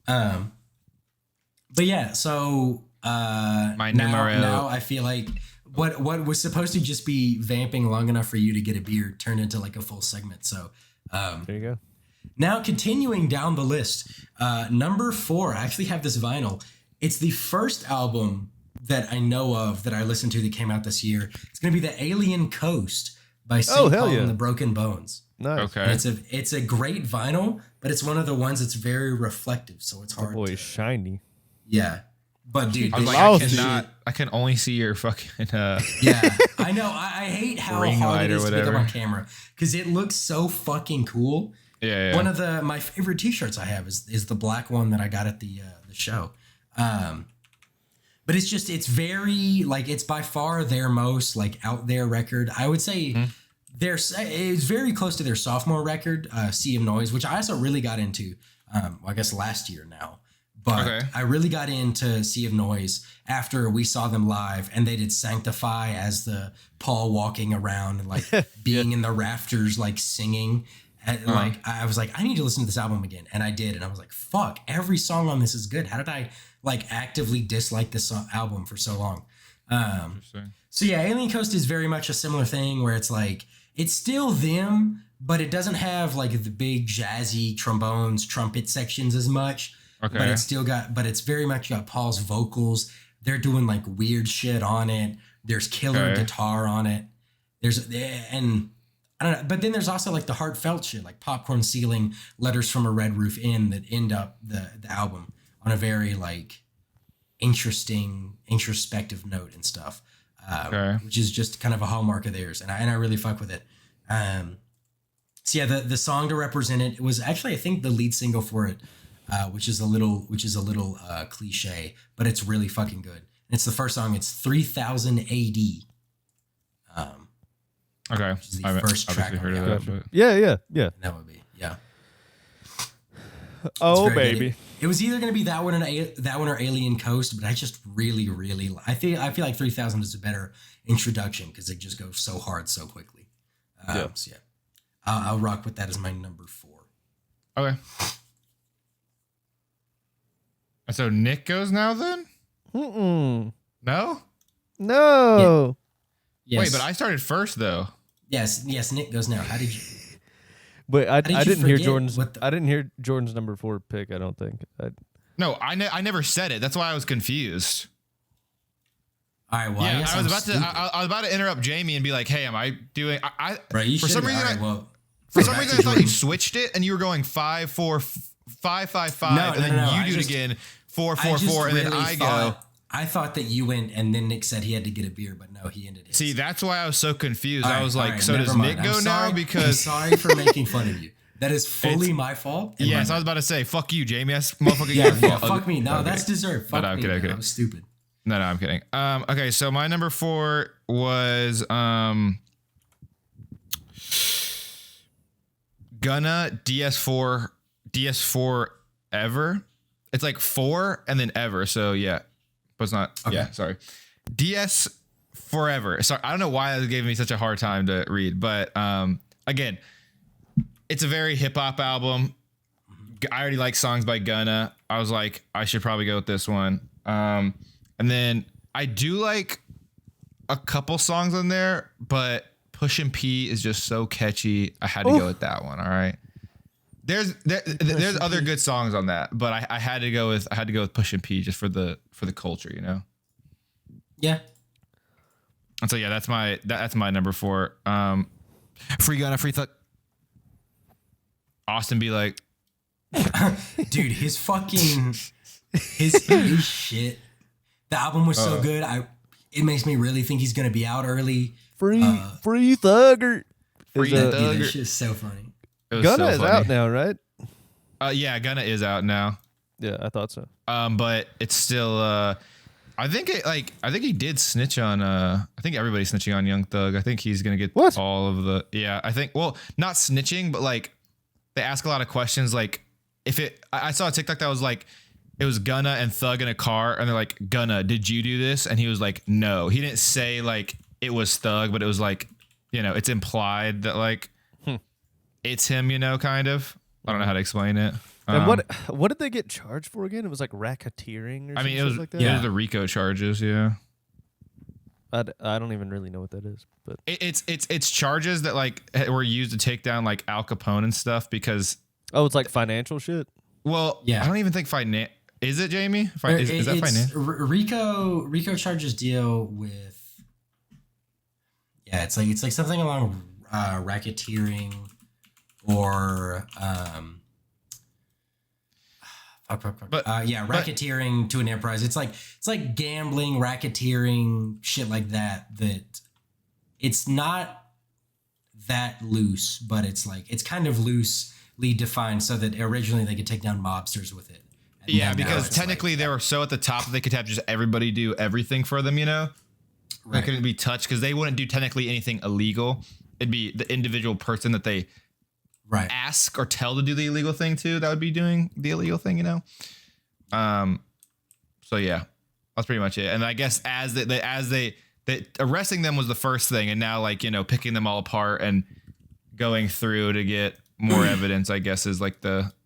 But yeah, so My now, numero. now I feel like what was supposed to just be vamping long enough for you to get a beer turned into like a full segment. So There you go. now continuing down the list, number 4, I actually have this vinyl. It's the first album that I know of that I listened to that came out this year. It's going to be The Alien Coast by St. hell Paul yeah. and the Broken Bones. Nice. And Okay. it's a great vinyl, but it's one of the ones that's very reflective, so it's hard. Boy, to, shiny. yeah, but dude, I was this like, I Lousy. cannot. I can only see your fucking. yeah, I know. I hate how Ring hard light it or is to pick up whatever. on camera because it looks so fucking cool. Yeah. One of my favorite T-shirts I have is the black one that I got at the show. But it's very like it's by far their most like out there record. I would say it's very close to their sophomore record, Sea of Noise, which I also really got into. I guess last year now. But Okay. I really got into Sea of Noise after we saw them live, and they did Sanctify as the Paul walking around and like being in the rafters, like singing. And like I was like, I need to listen to this album again, and I did, and I was like, fuck, every song on this is good. How did I like actively dislike this album for so long? Interesting. So yeah, Alien Coast is very much a similar thing where it's like it's still them, but it doesn't have like the big jazzy trombones, trumpet sections as much. Okay. But it's very much got Paul's vocals. They're doing like weird shit on it. There's killer guitar on it. And I don't know, but then there's also like the heartfelt shit, like Popcorn Ceiling, Letters from a Red Roof Inn, that end up the album on a very like interesting, introspective note and stuff, which is just kind of a hallmark of theirs, and I really fuck with it. So yeah, the song to represent it was actually I think the lead single for it which is a little cliche, but it's really fucking good. And it's the first song. It's 3000 AD. Okay, Which is the I've first track on heard the of that. album. But Yeah. That would be Oh, very good. baby. It was either going to be that one or Alien Coast, but I just really I feel like 3000 is a better introduction because it just goes so hard so quickly. So yeah, I'll rock with that as my number 4. Okay. So Nick goes now then? No? No. Yes. Wait, but I started first though. Yes, Nick goes now. How did you? But I did you didn't hear forget Jordan's. what the- I didn't hear Jordan's number 4 pick. I don't think. No, I never said it. That's why I was confused. All right, well, Yeah, I guess I was I'm about stupid. to. I was about to interrupt Jamie and be like, "Hey, am I doing?" Right, you for some should've- reason, all right, well, for go some back reason, to I thought you Jordan. switched it and you were going 5 4 5 5 5, No, and then no, you I do just- it again 4 I 4 just 4, and then really I go. thought- I thought that you went, and then Nick said he had to get a beer, but no, he ended his. See, that's why I was so confused. All I right, was all like, right, "So never does mind. Nick go I'm now?" sorry- I'm Because sorry for making fun of you. That is fully my fault. and yes, my I was about to say, "Fuck you, Jamie." That's motherfucking Yeah, your yeah, fault. fuck me. No, Okay. that's deserved. Fuck No, I'm me. kidding, I'm man. kidding. I was stupid. No, I'm kidding. Okay, so my number 4 was Gunna DS4 Ever. It's like 4 and then Ever. So yeah, but it's not. Okay. Yeah, sorry. DS Forever. Sorry, I don't know why that gave me such a hard time to read, but again, it's a very hip hop album. I already like songs by Gunna. I was like, I should probably go with this one. And then I do like a couple songs on there, but Pushin' P is just so catchy. I had to go with that one. All right. There's other good songs on that, but I had to go with Pushin' P just for the culture, you know. Yeah. And so yeah, that's my number 4. Free Gunna, free Thug. Austin be like, Dude, his shit. The album was so good. It makes me really think he's gonna be out early. Free Thugger. Free Dude, Thugger. that shit's so funny. It was Gunna so is funny. out now, right? Yeah, Gunna is out now. Yeah, I thought so. But it's still I think he did snitch on I think everybody's snitching on Young Thug. I think he's gonna get What? all of the I think not snitching, but like they ask a lot of questions like if I saw a TikTok that was like it was Gunna and Thug in a car and they're like, Gunna, did you do this? And he was like, no. He didn't say like it was Thug, but it was like, it's implied that like it's him, kind of. I don't know how to explain it. And what did they get charged for again? It was like racketeering or something like that? It was the RICO charges, yeah. I don't even really know what that is, but It's charges that like were used to take down like Al Capone and stuff because it's like financial shit. well, Yeah. I don't even think is it Jamie? Is that finance? Rico charges deal with. Yeah, it's like something along racketeering or racketeering to an enterprise. It's like gambling, racketeering, shit like that. That it's not that loose, but it's kind of loosely defined so that originally they could take down mobsters with it. And Yeah, then now because it's technically they were so at the top that they could have just everybody do everything for them, They Right. couldn't be touched because they wouldn't do technically anything illegal. It'd be the individual person that they right. ask or tell to do the illegal thing to that would be doing the illegal thing, So yeah, that's pretty much it. And I guess as they arresting them was the first thing, and now like picking them all apart and going through to get more evidence, I guess is like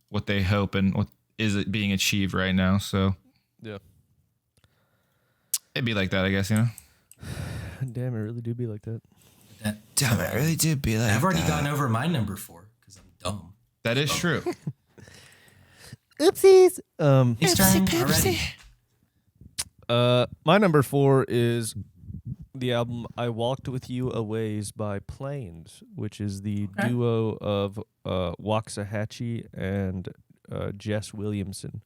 what they hope and what is it being achieved right now. So Yeah. it'd be like that, I guess, Damn, it really do be like that. Damn, it really did be like I've already gone over my number 4 because I'm dumb. That is true. Oopsies. It's turn already. My number 4 is the album "I Walked with You a Ways" by Planes, which is the duo of Waxahachie and Jess Williamson.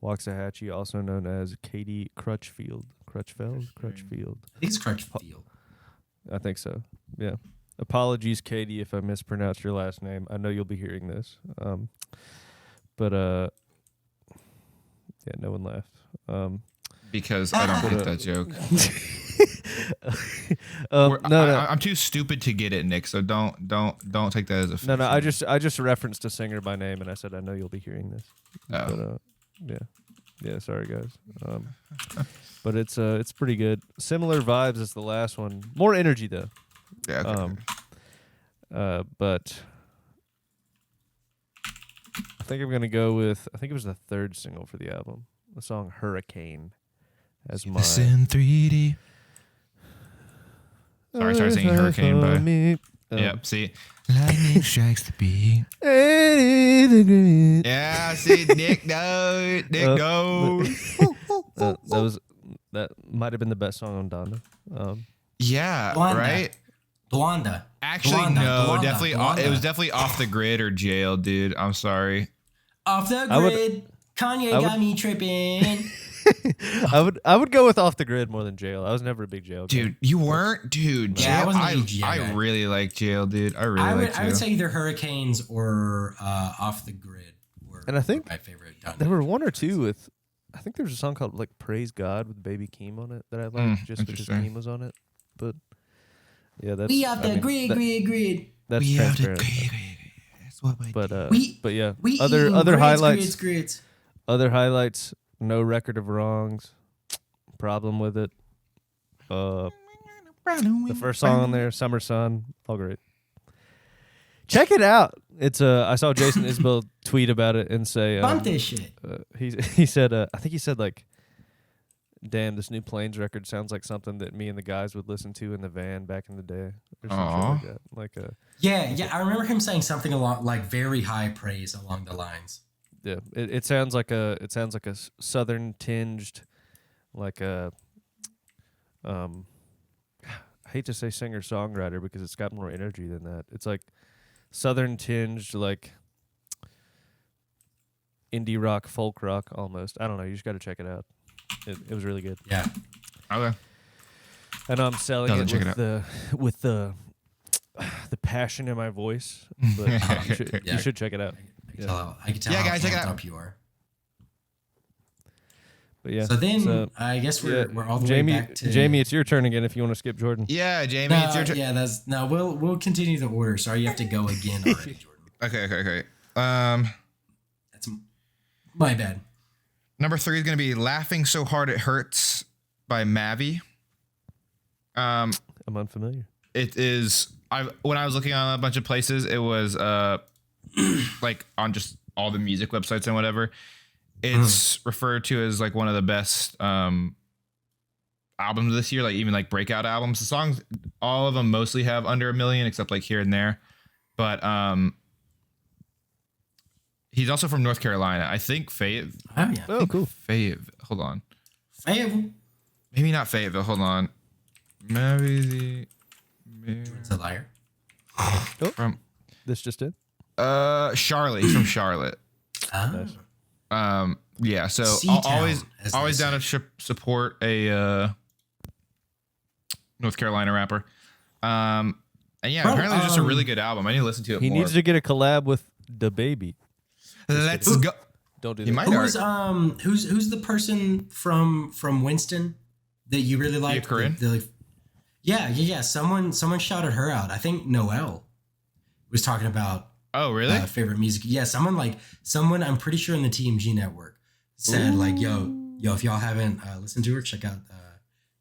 Waxahachie, also known as Katie Crutchfield. Crutchfield. I think it's Crutchfield. I think so. Yeah. Apologies, Katie, if I mispronounced your last name. I know you'll be hearing this. But Yeah, no one laughed. Because I don't get that joke. No. I'm too stupid to get it, Nick. So don't take that as a. No. I just referenced a singer by name, and I said I know you'll be hearing this. Oh. But, yeah. Sorry, guys. But it's pretty good. Similar vibes as the last one. More energy though. Yeah. Okay. But I think I'm gonna go with. I think it was the third single for the album. The song "Hurricane." As my in 3D. Sorry, I started singing Hurricane, but yep. See, lightning strikes the beat. Yeah, see, Nick knows. That might have been the best song on Donda. Yeah, Luanda. right. Luanda. Actually, Luanda, no, Luanda, definitely. Luanda. It was definitely Off the Grid or Jail, dude. I'm sorry. Off the grid. Kanye got me tripping. I would go with Off the Grid more than Jail. I was never a big Jail guy. Dude, you weren't, dude. Yeah, I Jail, wasn't a huge Jail I guy. really like Jail, dude. I would say either Hurricanes or Off the Grid were, And I think were my favorite. Donda. There were one or two with. I think there was a song called like "Praise God" with Baby Keem on it that I liked just because interesting. Keem was on it. But yeah, that's We off the grid. That's we have to transparent. That's what I But do. but yeah, We other eating highlights. grids. Other highlights. No record of wrongs. Problem with it. The first song on there, Summer Sun, all great. Check it out. It's I saw Jason Isbell tweet about it and say Bump this shit. he said I think he said like, damn, this new Plains record sounds like something that me and the guys would listen to in the van back in the day or something like that. Yeah, I remember him saying something along like very high praise along the lines. Yeah, it sounds like a southern tinged, like a I hate to say singer songwriter because it's got more energy than that. It's like southern tinged, like indie rock, folk rock almost. I don't know. You just got to check it out. It was really good. Yeah. Okay. And I'm selling No, it check with the passion in my voice. But you should check it out. I can tell Yeah, how guys, check it amped out. up you are. But yeah. So then I guess we're all the way back to Jamie, it's your turn again if you want to skip Jordan. Yeah, Jamie, it's your turn. Yeah, we'll continue the order. Sorry, you have to go again already, Jordan. Okay. That's my bad. Number 3 is going to be Laughing So Hard It Hurts by Mavi. I'm unfamiliar. It is, when I was looking on a bunch of places, it was like on just all the music websites and whatever. It's referred to as like one of the best albums this year, like even like breakout albums. The songs, all of them mostly have under 1 million, except like here and there. But he's also from North Carolina. I think Fayetteville. Oh yeah. Oh, cool. Fayetteville. Hold on. Fayetteville. Maybe not Fayetteville. Hold on. Maybe It's a liar. from This just did? Charlotte. He's from Charlotte. Nice. Yeah. So C-Town, as they always down to support a North Carolina rapper. And yeah, Bro, apparently it's just a really good album. I need to listen to it He more. needs to get a collab with the baby. Let's go. Don't do He that. might Who's who's the person from Winston that you really like? Corinne? Yeah. Someone shouted her out. I think Noelle was talking about Oh, really? favorite music. Yeah, someone I'm pretty sure in the TMG network said like, yo, if y'all haven't listened to her, check out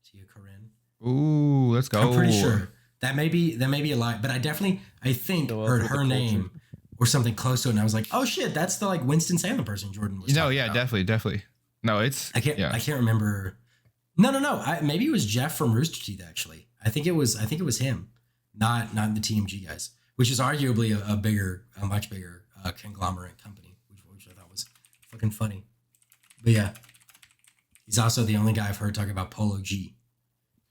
Tia Corinne. Ooh, let's go. I'm pretty sure that may be a lie, but I think Noelle heard with the her name or something close to it, and I was like, oh shit, that's the like Winston Salem person Jordan was. No, talking yeah, about. definitely. No, it's I can't remember. No. Maybe it was Jeff from Rooster Teeth. Actually, I think it was him, not the TMG guys, which is arguably a much bigger conglomerate company, which I thought was fucking funny. But yeah, he's also the only guy I've heard talk about Polo G,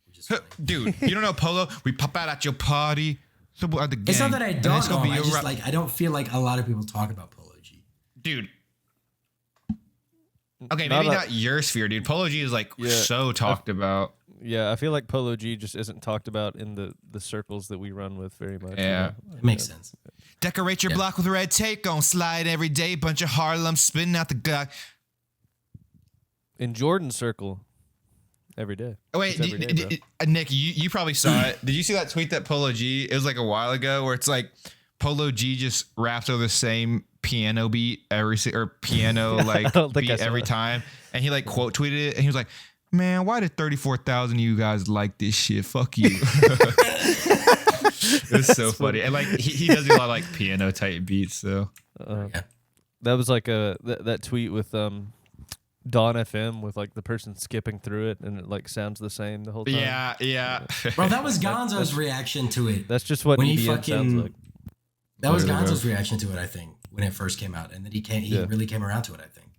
which is funny. Dude, you don't know Polo? We pop out at your party. So the gang. It's not that I And don't it's know gonna him. be I a just rap- like I don't feel like a lot of people talk about Polo G. Dude. Okay, Not maybe a- not your sphere, dude. Polo G is like so talked about. Yeah, I feel like Polo G just isn't talked about in the circles that we run with very much. Yeah. It makes sense. Decorate your block with red tape, gon' slide every day. Bunch of Harlem spinning out the Glock. in Jordan's circle every day. Oh, wait, It's every day, bro. Nick, you probably saw it. Did you see that tweet that Polo G? It was like a while ago where it's like Polo G just raps over the same piano beat piano like beat every time, and he like quote tweeted it, and he was like, "Man, why did 34,000 of you guys like this shit? Fuck you." It was so funny, and like he does do a lot of like piano type beats. So that was like that tweet with Dawn FM with like the person skipping through it, and it like sounds the same the whole time. Yeah. Bro, that was Gonzo's reaction to it. That's just what when EDM sounds like. That was Gonzo's reaction to it, I think, when it first came out, and then he really came around to it, I think.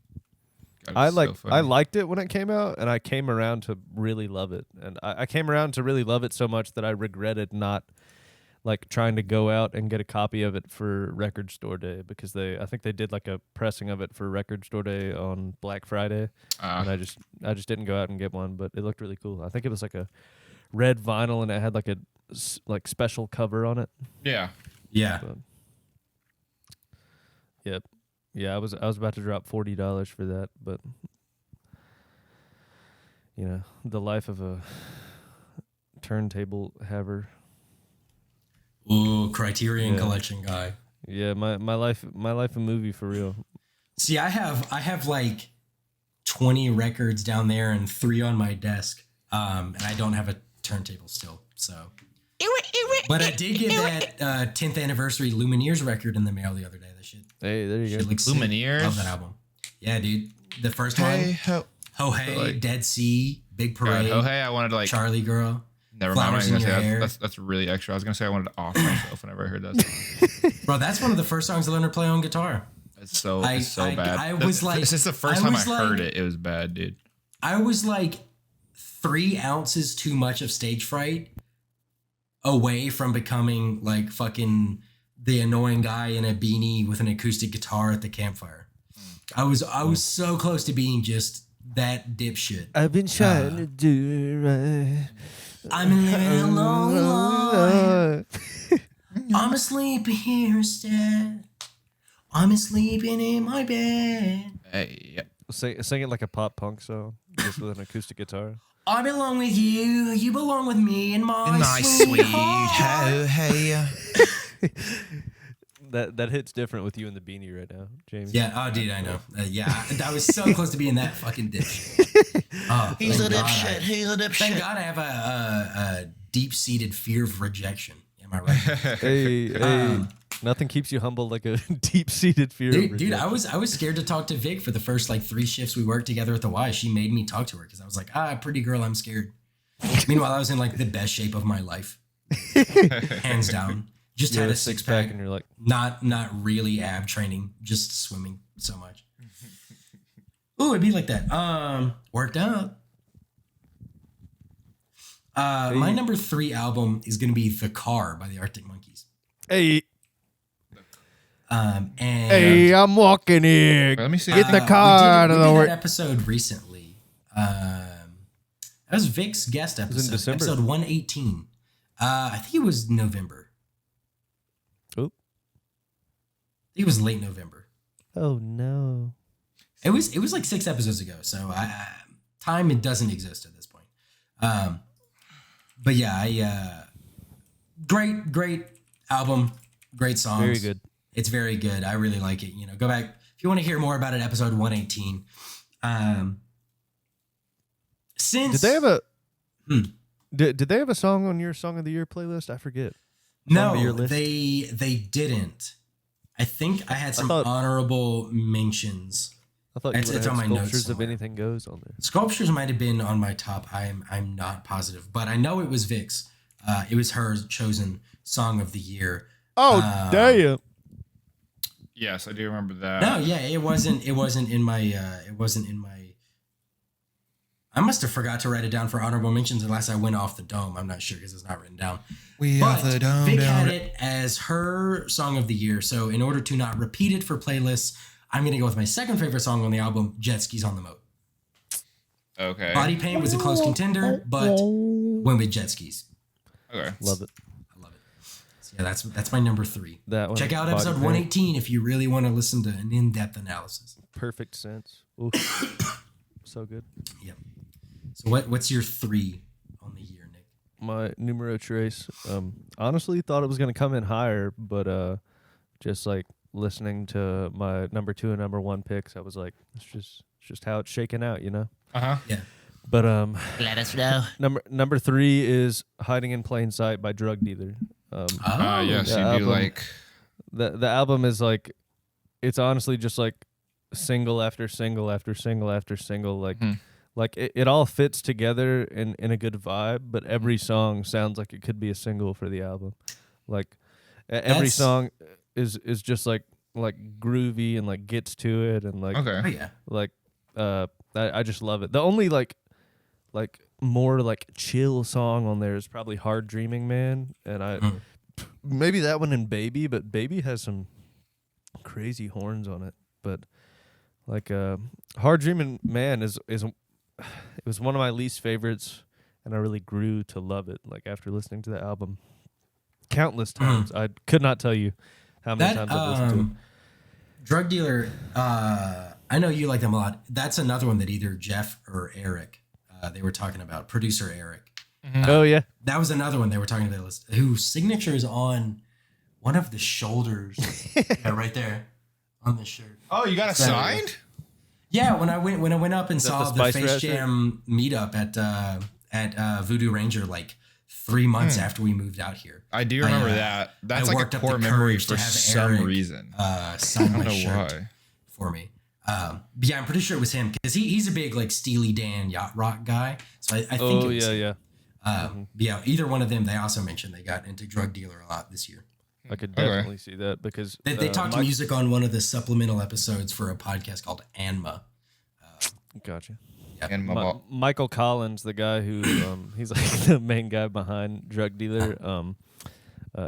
I liked it when it came out, and I came around to really love it, and I came around to really love it so much that I regretted not like trying to go out and get a copy of it for Record Store Day, because I think they did like a pressing of it for Record Store Day on Black Friday, and I just didn't go out and get one, but it looked really cool. I think it was like a red vinyl, and it had like a special cover on it. Yeah. But, yep. Yeah, I was about to drop $40 for that, but you know, the life of a turntable haver. Ooh, Criterion Collection guy. Yeah, my life a movie for real. See, I have like 20 records down there and 3 on my desk. And I don't have a turntable still, so. But I did get that 10th anniversary Lumineers record in the mail the other day. That shit. Hey, there you go. Lumineers. Love that album. Yeah, dude. The first one. Ho Hey, like, Dead Sea, Big Parade. God, Ho Hey, I wanted to like Charlie Girl. Never mind. I was gonna say that's really extra. I was gonna say I wanted to off myself whenever I heard that song. Bro, that's one of the first songs I learned to play on guitar. It's so bad. I was like, this is the first time I heard it. It was bad, dude. I was like 3 ounces too much of stage fright away from becoming like fucking the annoying guy in a beanie with an acoustic guitar at the campfire. I was so close to being just that dipshit. I've been trying to do it right. I'm living a long life. I'm asleep here instead. I'm sleeping in my bed. Hey, yeah. Sing it like a pop punk song, just with an acoustic guitar. I belong with you. You belong with me in my sweet heart. Hey. That hits different with you and the beanie right now, James. Yeah, oh, dude, I know. I was so close to being that fucking ditch. Oh, He's a dipshit. He's a dipshit. Thank God I have a deep-seated fear of rejection. Am I right? Hey, nothing keeps you humble like a deep-seated fear of rejection. Dude, I was scared to talk to Vic for the first like 3 shifts we worked together at the Y. She made me talk to her because I was like, pretty girl, I'm scared. Meanwhile, I was in like the best shape of my life. Hands down. Just had a 6-pack, and you're like, not really ab training, just swimming so much. Ooh, it'd be like that. Worked out. My number 3 album is gonna be "The Car" by the Arctic Monkeys. Hey, And I'm walking here. Let me see. Get the car out of the way. We did an episode recently. That was Vic's guest episode. It was in December. Episode 118. I think it was November. Oh. It was late November. Oh no. It was like 6 episodes ago, so time it doesn't exist at this point. But yeah, great album, great songs. Very good. It's very good. I really like it. You know, go back if you want to hear more about it. Episode 118. Since did they have a did they have a song on your Song of the Year playlist? I forget. No, they didn't. I think I had some honorable mentions. I thought you would have on my notes Sculptures of somewhere. Anything Goes on there. Sculptures might have been on my top. I'm not positive, but I know it was Vic's. It was her chosen Song of the Year. Oh damn! Yes, I do remember that. No, yeah, it wasn't in my. I must have forgot to write it down for honorable mentions unless I went off the dome. I'm not sure because it's not written down. But Vic had it as her Song of the Year. So in order to not repeat it for playlists, I'm going to go with my second favorite song on the album, Jet Skis on the Moat. Okay. Body Paint was a close contender, but went with Jet Skis. Okay. Love it. I love it. So yeah, that's my number 3. That one. Check out Body episode Paint. 118 if you really want to listen to an in-depth analysis. Perfect sense. So good. Yep. So what's your 3 on the year, Nick? My numero tres. Honestly, thought it was gonna come in higher, but just like listening to my number 2 and number 1 picks, I was like, it's just how it's shaking out, you know. Yeah. But Let us know. number 3 is "Hiding in Plain Sight" by Drug Dealer. Yes, the you do album- like. The album is like, it's honestly just like single after single after single after single, like it all fits together in a good vibe, but every song sounds like it could be a single for the album. Like every song is just like groovy and like gets to it and like Okay. Oh yeah. like I just love it. The only like more like chill song on there is probably "Hard Dreaming Man," and maybe that one and "Baby," but "Baby" has some crazy horns on it. But like "Hard Dreaming Man" is it was one of my least favorites, and I really grew to love it like after listening to the album countless times. I could not tell you how many times I've listened to it. Drug Dealer, I know you like them a lot. That's another one that either Jeff or Eric, they were talking about, producer Eric. Oh yeah, That was another one they were talking about, whose signature is on one of the shoulders. Yeah, right there on the shirt. Oh, you got it So- signed? Yeah, when I went up and saw the the Spice Face Rat shirt? Jam meetup at Voodoo Ranger like 3 months after we moved out here. I do remember I, that. That's I like worked a up core the memory courage for to have some Eric, reason. Sign I don't my know shirt why. for me. But yeah, I'm pretty sure it was him because he's a big like Steely Dan yacht rock guy. So I think oh it was him. yeah. But yeah, either one of them. They also mentioned they got into Drug Dealer a lot this year. I could definitely see that because They talked Mike- music on one of the supplemental episodes for a podcast called Anma. Gotcha. And Michael Collins, the guy who he's like the main guy behind Drug Dealer.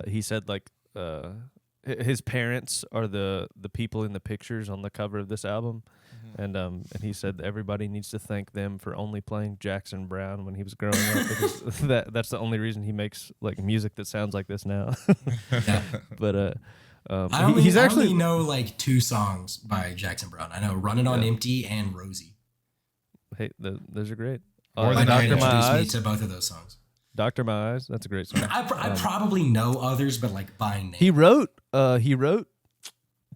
He said like his parents are the people in the pictures on the cover of this album, and he said everybody needs to thank them for only playing Jackson Browne when he was growing up because that's the only reason he makes like music that sounds like this now. Yeah. But I only know like 2 songs by Jackson Browne. I know "Running on Empty" and "Rosie." Hey, those are great. More My than dad Dr. My introduced me Eyes. to both of those songs. Dr. My Eyes. That's a great song. I probably know others, but like by name. He wrote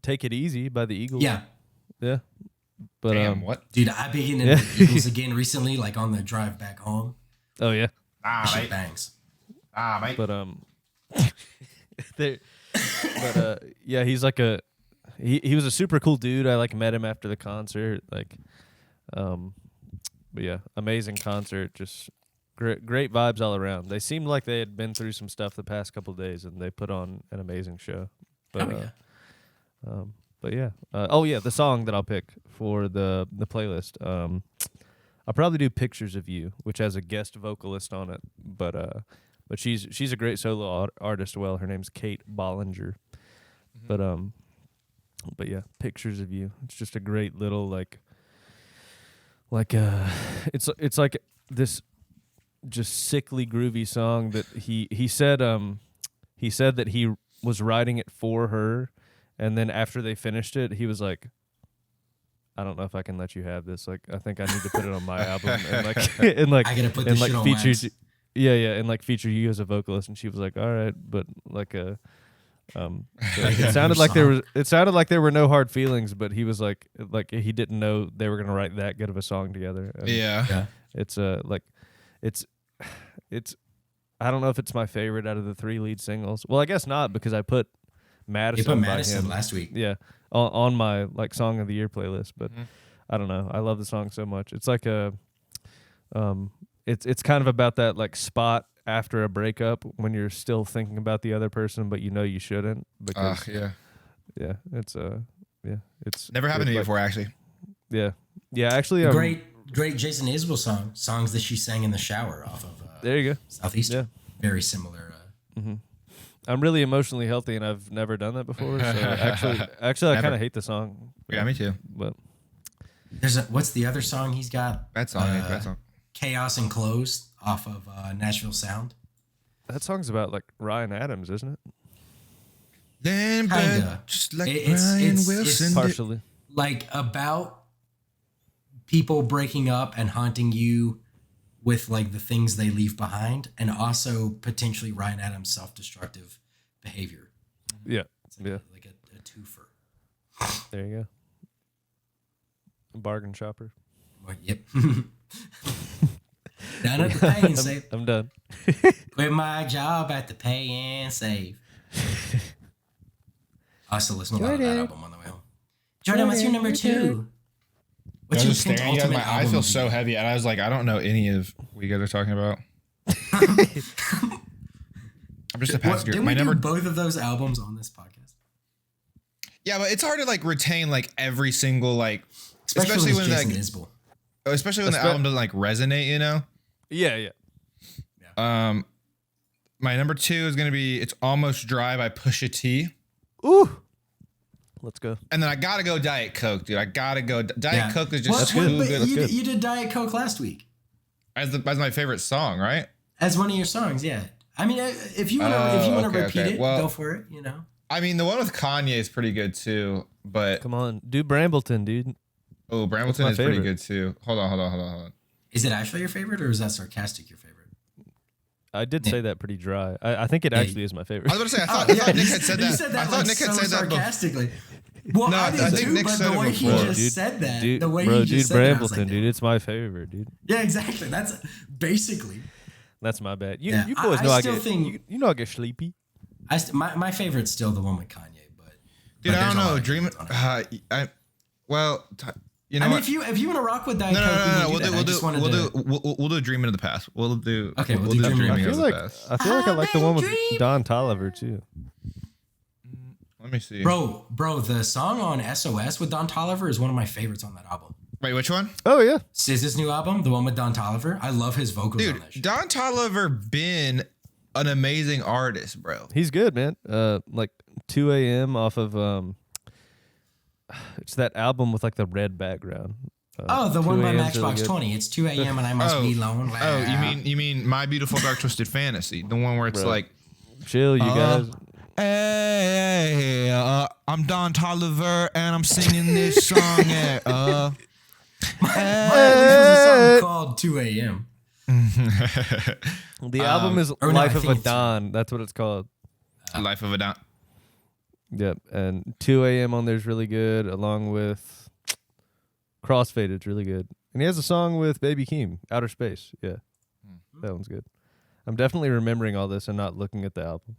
"Take It Easy" by the Eagles. Yeah. Yeah. But Damn, what? Dude, I've been getting into the Eagles again recently, like on the drive back home. Oh yeah. That shit bangs. Mate. But yeah, he's like he was a super cool dude. I like met him after the concert. Like but yeah, amazing concert. Just great vibes all around. They seemed like they had been through some stuff the past couple of days, and they put on an amazing show. But but yeah. Oh yeah, the song that I'll pick for the playlist. I'll probably do "Pictures of You," which has a guest vocalist on it. But she's a great solo artist. Well, her name's Kate Bollinger. But yeah, "Pictures of You." It's just a great little like it's like this just sickly groovy song that he said that he was writing it for her, and then after they finished it, he was like, I don't know if I can let you have this. Like, I think I need to put it on my album and like I gotta put and this like shit on features. wax. Yeah, and like feature you as a vocalist, and she was like, "All right," but like it sounded like there were no hard feelings, but he was like he didn't know they were gonna write that good of a song together. And Yeah. it's I don't know if it's my favorite out of the 3 lead singles. Well, I guess not because I put You Madison. put by Madison him. last week. Yeah, on my like song of the year playlist, but I don't know. I love the song so much. It's like it's kind of about that like spot after a breakup when you're still thinking about the other person, but you know you shouldn't because it's Never happened to me like- before, actually. Yeah, actually, Great Jason Isbell songs that she sang in the shower off of there you go. Southeastern. Yeah. Very similar. I'm really emotionally healthy, and I've never done that before. So actually, I kind of hate the song. Yeah, me too. But What's the other song he's got? Bad song. Bad song. Chaos Enclosed off of Nashville Sound. that song's about like Ryan Adams, isn't it? Then Kinda. just like It's- Brian it's- Wilson. it's did. Partially. Like about people breaking up and haunting you with like the things they leave behind, and also potentially Ryan Adams' self-destructive behavior. Yeah. It's like a twofer. There you go. A bargain shopper. Well, yep. Down at the pay and save. I'm done. Quit my job at the pay and save. I still listen to a lot of that album on the way home. Jordan, what's your number 2? What's I your was just staring at you guys. penultimate My eyes album feel of the so year? heavy, and I was like, I don't know any of what you guys are talking about. I'm just a passenger. Didn't My we number, do both of those albums on this podcast? yeah, but it's hard to like retain like every single like, Especially when like, Jason Isbell. especially when the album doesn't like resonate, you know. Yeah. My number 2 is gonna be "It's Almost Dry" by Pusha T. Ooh. Let's go. And then I gotta go Diet Coke, dude. I gotta go. Diet Yeah. Coke is Well, just well, too but good. You did Diet Coke last week As my favorite song, right? as one of your songs. Yeah. I mean, if you want to okay, repeat okay. it, Well, go for it. You know. I mean, the one with Kanye is pretty good too. But Come on. Do Brambleton, dude. oh, That's Brambleton my is pretty favorite. good too. Hold on. Is it actually your favorite, or is that sarcastic your favorite? I did say that pretty dry. I think it actually is my favorite. I was going to say, I thought Nick had said You that. said that I thought like Nick had so said that before. sarcastically. Well, No, I I did think too, Nick but said the it way he before. just said that, Dude, the way bro, he just said that, I was Brambleton, like, dude. It's my favorite, dude. yeah, exactly. That's basically. That's my bad. You Yeah, boys I know I still get think- you know I get sleepy. My favorite's still the one with Kanye, but Dude, but I there's don't a lot know. of Dream. good ones on it. You know I mean, what? if you want to rock with Diet No, Coke, no. we can do that. We'll do Dreaming of the Past. We'll do. Okay, we'll do do Dreaming of I the feel of the like Past. I like the one with Don Tolliver too. Let me see. Bro, the song on SOS with Don Toliver is one of my favorites on that album. Wait, which one? Oh yeah. SZA's new album, the one with Don Toliver. I love his vocals on that Dude, shit. Don Toliver been an amazing artist, bro. He's good, man. Like 2 a.m. off of it's that album with like the red background. The one 2 by a.m. 's Matchbox really good. 20. It's 2 a.m. and I must be lonely. Oh, you mean My Beautiful Dark Twisted Fantasy, the one where it's Bro. like, Chill, you guys. hey, I'm Don Toliver and I'm singing this song. There's a song called 2 a.m. The album is or no, I Life of think a it's- Don. That's what it's called. Life of a Don. Yep. And 2 a.m. on there's really good, along with Crossfaded's really good. And he has a song with Baby Keem, Outer Space. Yeah. That one's good. I'm definitely remembering all this and not looking at the album.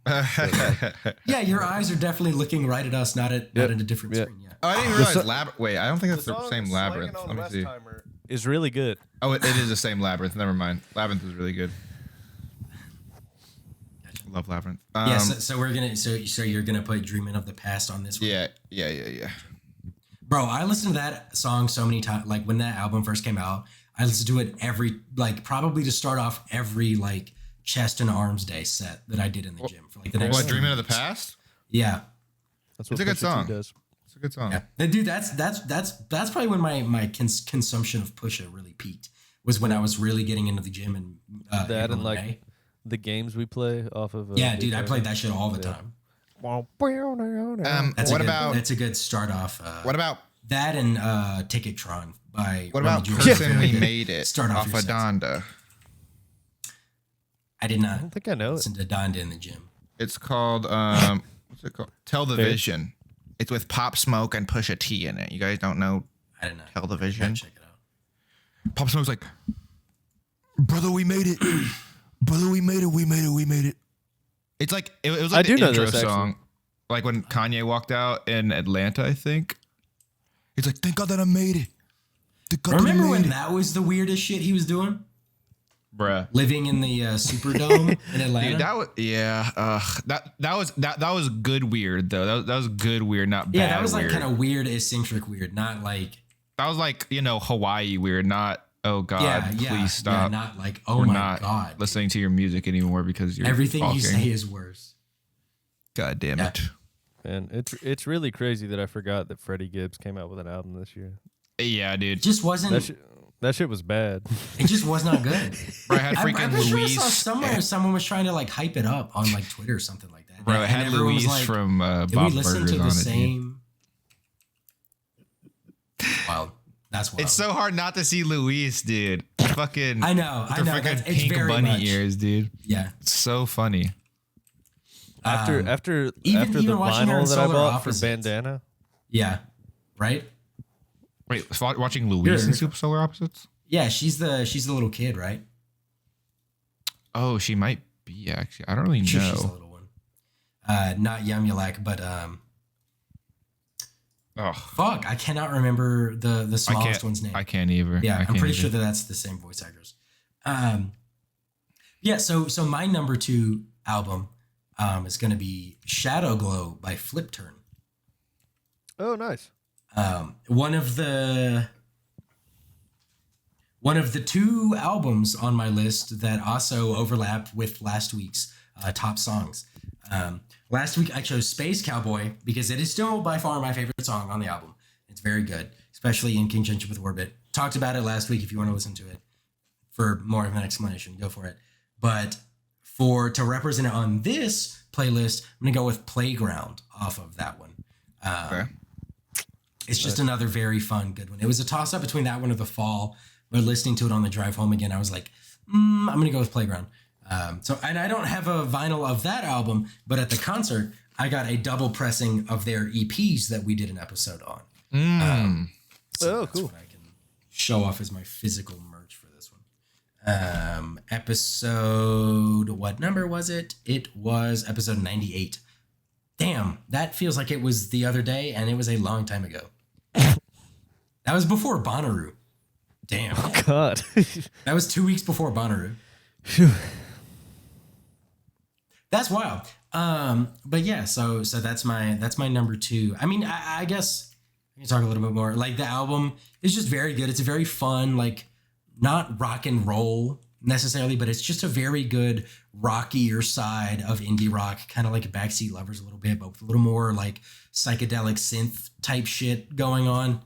Yeah, your eyes are definitely looking right at us, not at a different Yep. screen. Yeah. Oh, I didn't realize Wait, I don't think that's the same Labyrinth. Let me see. Is really good. Oh, it is the same Labyrinth. Never mind. Labyrinth is really good. Love Labyrinth. Yeah, so we're gonna so you're gonna put "Dreaming of the Past" on this one. Yeah. Bro, I listened to that song so many times. Like when that album first came out, I listened to it probably to start off every like chest and arms day set that I did in the gym for like the next. What, 3 Dreaming of the weeks. Past? Yeah, That's what It's a good Pusha T song. does. It's a good song. yeah. Dude, that's probably when my consumption of Pusha really peaked. Was when I was really getting into the gym and That April and like May. the games we play off of. Yeah, dude, I played that shit all the time. What about That's a good start off. what about That and Ticketron by what Remy about Jewel. Person Very We good. Made It Start off off your of sets. Donda? I did I not don't think I know it. listen to Donda in the gym. It's called what's it called? Tell the Fair. Vision. It's with Pop Smoke and Pusha T in it. You guys don't know I did not. Tell the Gotta Vision? check it out. Pop Smoke's like, brother, we made it. Brother, we made it. It's like it was like I the do know intro this, actually. song. Like when Kanye walked out in Atlanta, I think. He's like, thank God that I made it. Thank God that I Remember made when it. that was the weirdest shit he was doing? Bruh. Living in the Superdome in Atlanta. Dude, that was that was good weird though. That was good weird, not bad. yeah, that was like weird. kind of weird, eccentric weird, not like That was like, Hawaii weird, not oh God, please stop. Yeah, not like oh We're my not God. listening to your music anymore because you're Everything talking. you say is worse. God damn Yeah. it. And it's really crazy that I forgot that Freddie Gibbs came out with an album this year. Yeah, dude. It just wasn't. That shit was bad. It just was not good. Bro, it had I'm freaking pretty sure I Louise. saw somewhere someone was trying to like hype it up on like Twitter or something like that. Bro, it And had everyone was Louise like, from Did Bob we listen Burgers to on the it. Dude. same? Wow, That's wild. It's so hard not to see Luis, dude. Fucking. I know. Freaking It's pink very bunny much. ears, dude. Yeah. It's so funny. After even the watching her in vinyl that I Solar bought Opposites. for Bandana. Yeah. Right? Wait, watching Luis in Super Solar Opposites? Yeah, she's the little kid, right? Oh, she might be actually. I don't really She's the know. little one. Not Yumulak, but Oh, fuck, I cannot remember the smallest one's name. I can't either. Yeah, I'm pretty sure that's the same voice actors. Yeah, so my number 2 album is going to be Shadow Glow by Flip Turn. Oh, nice. One of the 2 albums on my list that also overlap with last week's top songs. Last week I chose Space Cowboy because it is still by far my favorite song on the album. It's very good, especially in conjunction with Orbit. Talked about it last week. If you want to listen to it for more of an explanation, go for it. But to represent it on this playlist, I'm going to go with Playground off of that one. Okay. It's just another very fun, good one. It was a toss-up between that one or The Fall, but listening to it on the drive home again, I was like, I'm going to go with Playground. And I don't have a vinyl of that album, but at the concert, I got a double pressing of their EPs that we did an episode on. So that's cool. what I can show off as my physical merch for this one. Episode, what number was it? It was episode 98. Damn, that feels like it was the other day, and it was a long time ago. That was before Bonnaroo. Damn. Oh, God. That was 2 weeks before Bonnaroo. That's wild. But yeah, so that's my number 2. I mean, I guess I can talk a little bit more. Like, the album is just very good. It's a very fun, like, not rock and roll necessarily, but it's just a very good rockier side of indie rock, kind of like Backseat Lovers a little bit, but with a little more like psychedelic synth type shit going on.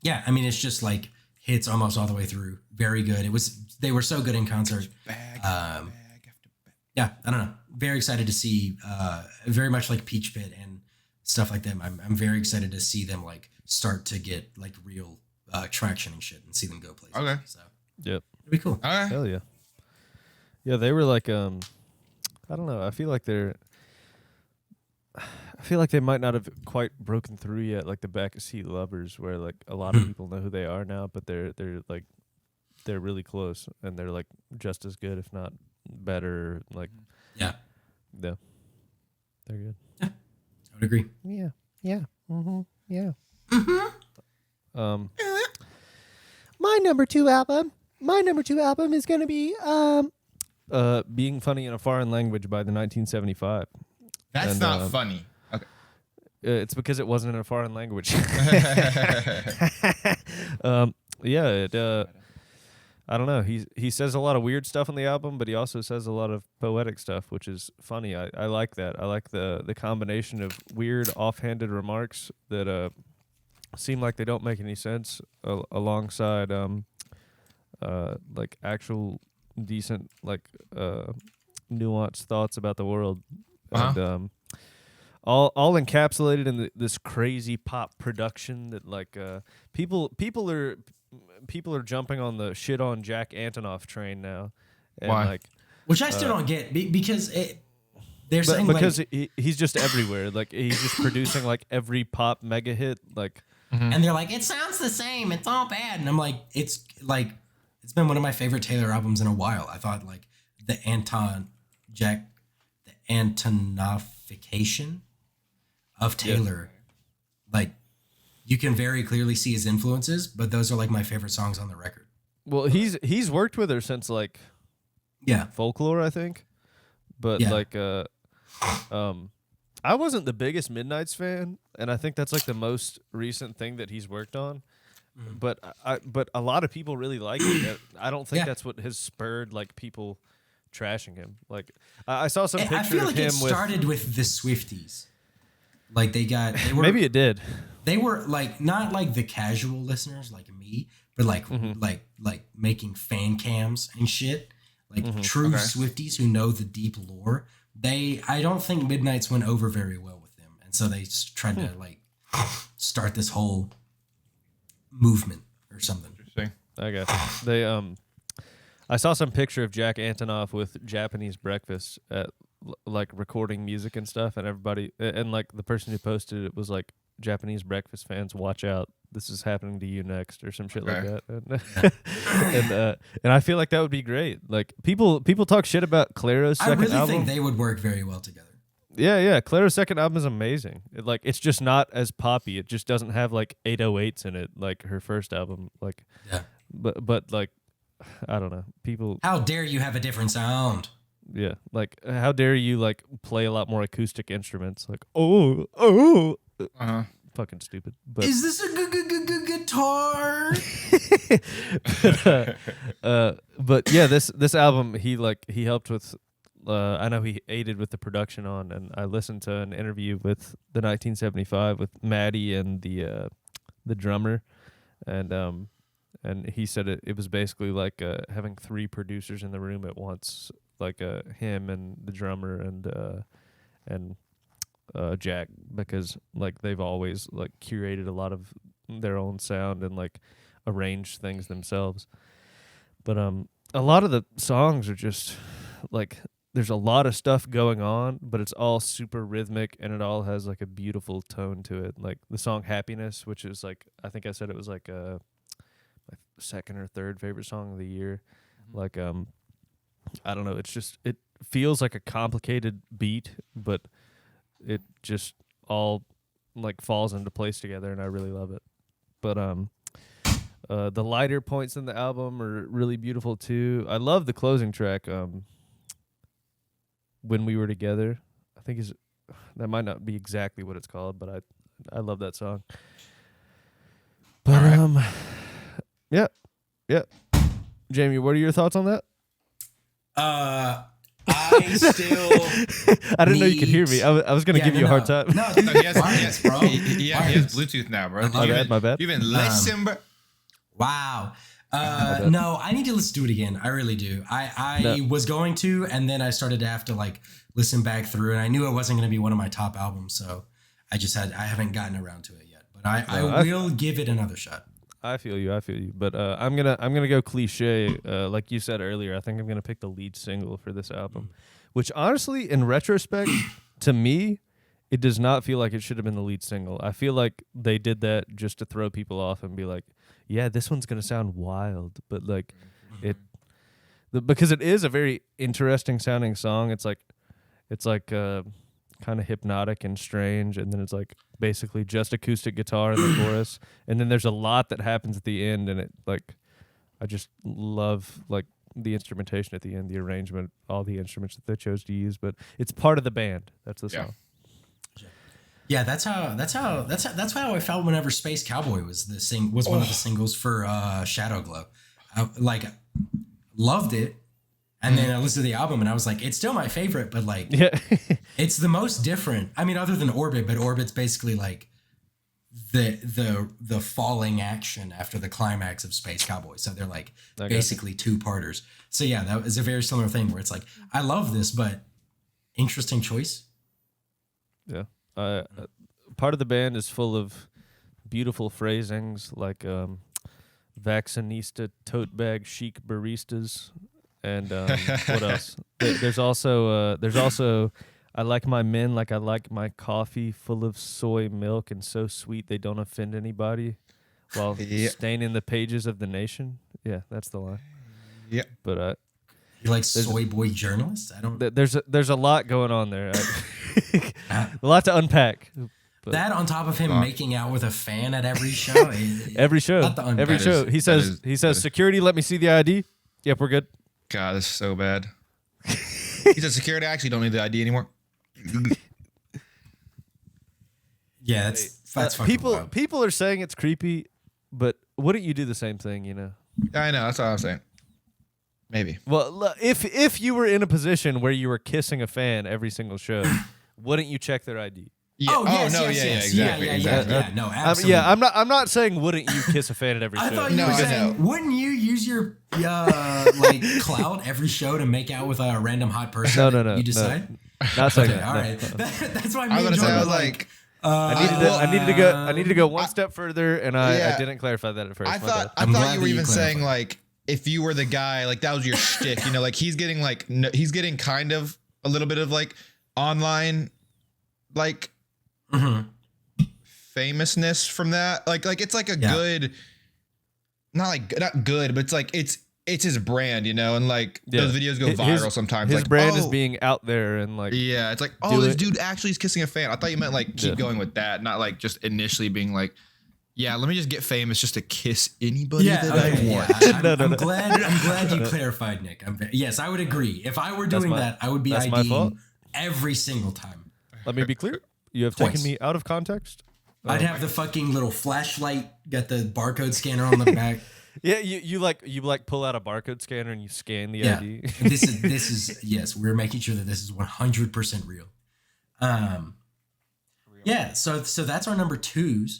Yeah, I mean, it's just like hits almost all the way through. Very good. They were so good in concert. Yeah, I don't know. Very excited to see, very much like Peach Pit and stuff like that. I'm very excited to see them like start to get like real traction and shit, and see them go places. Okay. So Yep. it'd be cool. All right. Hell yeah. Yeah, they were like, I don't know. I feel like they might not have quite broken through yet, like the Backseat Lovers, where like a lot of people know who they are now, but they're really close, and they're like just as good, if not better. Like, Yeah, they're good. I would agree. Yeah. Mm-hmm. Yeah. My number two album is gonna be Being Funny in a Foreign Language by the 1975. That's not funny. Okay. It's because it wasn't in a foreign language. I don't know. He says a lot of weird stuff on the album, but he also says a lot of poetic stuff, which is funny. I like that. I like the combination of weird, offhanded remarks that seem like they don't make any sense, alongside like actual decent, like nuanced thoughts about the world. And all encapsulated in this crazy pop production that like people are jumping on the shit on Jack Antonoff train now. And Why? Like, Which I still don't get because they're saying because like, he's just everywhere. Like, he's just producing like every pop mega hit. Like, and they're like, it sounds the same. It's all bad. And I'm like, it's been one of my favorite Taylor albums in a while. I thought like the Antonoffication of Taylor, like, you can very clearly see his influences, but those are like my favorite songs on the record. well, he's worked with her since like Folklore, I think. But like I wasn't the biggest Midnight's fan, and I think that's like the most recent thing that he's worked on. But a lot of people really like it. I don't think that's what has spurred like people trashing him. Like, I saw some picture I feel like of him it started with the Swifties. Like they were, maybe it did. They were like not like the casual listeners like me, but like like making fan cams and shit. Like true Swifties who know the deep lore. I don't think Midnight's went over very well with them, and so they tried to like start this whole movement or something. Interesting. I guess they I saw some picture of Jack Antonoff with Japanese breakfast at like recording music and stuff, and everybody and like the person who posted it was like, Japanese breakfast fans, watch out, this is happening to you next, or some shit like that. And I feel like that would be great. Like people talk shit about Claro's second album. I really think they would work very well together. Yeah. Claro's second album is amazing. It's just not as poppy. It just doesn't have like 808s in it like her first album. Like, yeah. But like, I don't know. People. How dare you have a different sound? Yeah. Like, how dare you like play a lot more acoustic instruments? Like, fucking stupid. But is this a guitar? but yeah, this album he helped with. I know he aided with the production on, and I listened to an interview with the 1975 with Maddie and the drummer, and he said it was basically like having three producers in the room at once, like him and the drummer and Jack, because like they've always like curated a lot of their own sound and like arranged things themselves. But a lot of the songs are just like, there's a lot of stuff going on, but it's all super rhythmic and it all has like a beautiful tone to it. Like the song Happiness, which is like, I think I said it was like my second or third favorite song of the year. Mm-hmm. Like I don't know, it feels like a complicated beat, but it just all like falls into place together, and I really love it. But the lighter points in the album are really beautiful too. I love the closing track, When We Were Together. I think that might not be exactly what it's called, but I love that song. But right. Yeah. Jamie, what are your thoughts on that? I still. I didn't know you could hear me. I was going to give you a hard time. No, dude, he has Bluetooth now, bro. My bad. You've been listening, bro. Wow. No, I need to listen to it again. I really do. I was going to, and then I started to have to like listen back through, and I knew it wasn't going to be one of my top albums, so I haven't gotten around to it yet. But I will give it another shot. I feel you. But I'm gonna go cliche. Like you said earlier, I think I'm gonna pick the lead single for this album, which honestly, in retrospect, to me, it does not feel like it should have been the lead single. I feel like they did that just to throw people off and be like, yeah, this one's gonna sound wild, but like because it is a very interesting sounding song. It's like kind of hypnotic and strange, and then it's like basically just acoustic guitar in the chorus, and then there's a lot that happens at the end, and it like I just love like the instrumentation at the end, the arrangement, all the instruments that they chose to use, but it's part of the band. That's the song. Yeah, that's how I felt whenever Space Cowboy was one of the singles for Shadow Glow. I loved it. And then I listened to the album and I was like, it's still my favorite, but like, it's the most different. I mean, other than Orbit, but Orbit's basically like the falling action after the climax of Space Cowboy. So they're like basically two-parters. So yeah, that was a very similar thing where it's like, I love this, but interesting choice. Yeah. Part of the band is full of beautiful phrasings like vaccinista, tote bag, chic baristas. And what else? There's also I like my men like I like my coffee, full of soy milk and so sweet they don't offend anybody, while staining the pages of the nation. Yeah, that's the line. Yeah, but you like soy boy journalists? I don't. There's a lot going on there. A lot to unpack. But that on top of him making out with a fan at every show. Every show. He says, security, let me see the ID. Yep, we're good. God, this is so bad. He said, security, I actually don't need the ID anymore. Yeah, that's fucking wild. People are saying it's creepy, but wouldn't you do the same thing, you know? I know, that's what I'm saying. Maybe. Well, if you were in a position where you were kissing a fan every single show, wouldn't you check their ID? Yeah. Exactly. Yeah, no, absolutely. I'm not saying wouldn't you kiss a fan at every show. I thought you were saying, wouldn't you use your like clout every show to make out with a random hot person? No. You decide? Not saying okay, that. All right. That's why I was gonna say, I was like, I needed to go one step further, and I didn't clarify that at first. I thought you were even saying like if you were the guy, like that was your shtick, like he's getting he's getting kind of a little bit of like online like famousness from that. Like it's like a good, not good, but it's like it's his brand, and like those videos go viral sometimes. His like brand is being out there and like it's like this dude actually is kissing a fan. I thought you meant like keep going with that, not like just initially being like, yeah, let me just get famous just to kiss anybody that I want. Yeah. I'm glad you clarified, Nick. Yes, I would agree. If I were doing that, I would be IDing every single time. Let me be clear. You have taken me out of context. I'd have the fucking little flashlight, got the barcode scanner on the back. Yeah, you pull out a barcode scanner and you scan the ID. This is yes, we're making sure that this is 100% real. Yeah, so that's our number 2s.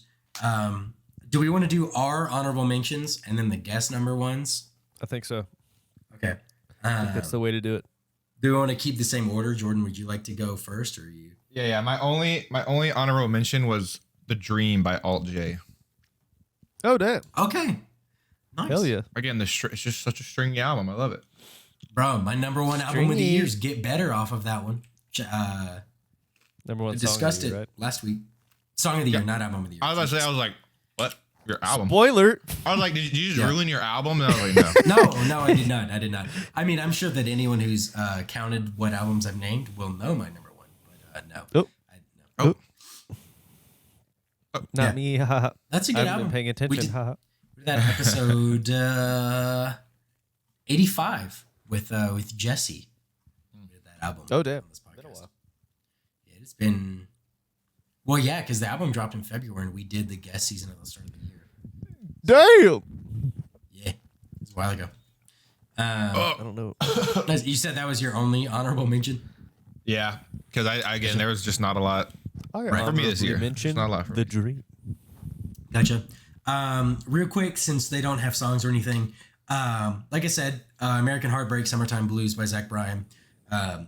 Do we want to do our honorable mentions and then the guest number 1s? I think so. Okay. I think that's the way to do it. Do we want to keep the same order? Jordan, would you like to go first or you? Yeah. My only honorable mention was The Dream by Alt J. Oh, damn. Okay. Nice. Hell yeah. Again, it's just such a stringy album. I love it. Bro, my number 1 album of the year is Get Better off of that one. Number 1 I song discussed of the year, it right? last week. Song of the year, not album of the year. I was about to say, I was like, what? Your album? Spoiler. I was like, did you just ruin your album? And I was like, no. No, I did not. I mean, I'm sure that anyone who's counted what albums I've named will know my number 1, but no. Oh. No. Not me. That's a good I haven't album. been paying attention. That episode 85 with Jesse. We did that album. Oh, damn. On this podcast. Been a while. Yeah, it's been. Well, yeah, because the album dropped in February, and we did the guest season at the start of the year. Damn. Yeah, it was a while ago. I don't know. You said that was your only honorable mention? Yeah, because again, there was just not a lot for me this year. Mention not a lot for The Dream. Gotcha. Real quick, since they don't have songs or anything, like I said, American Heartbreak, Summertime Blues by Zach Bryan.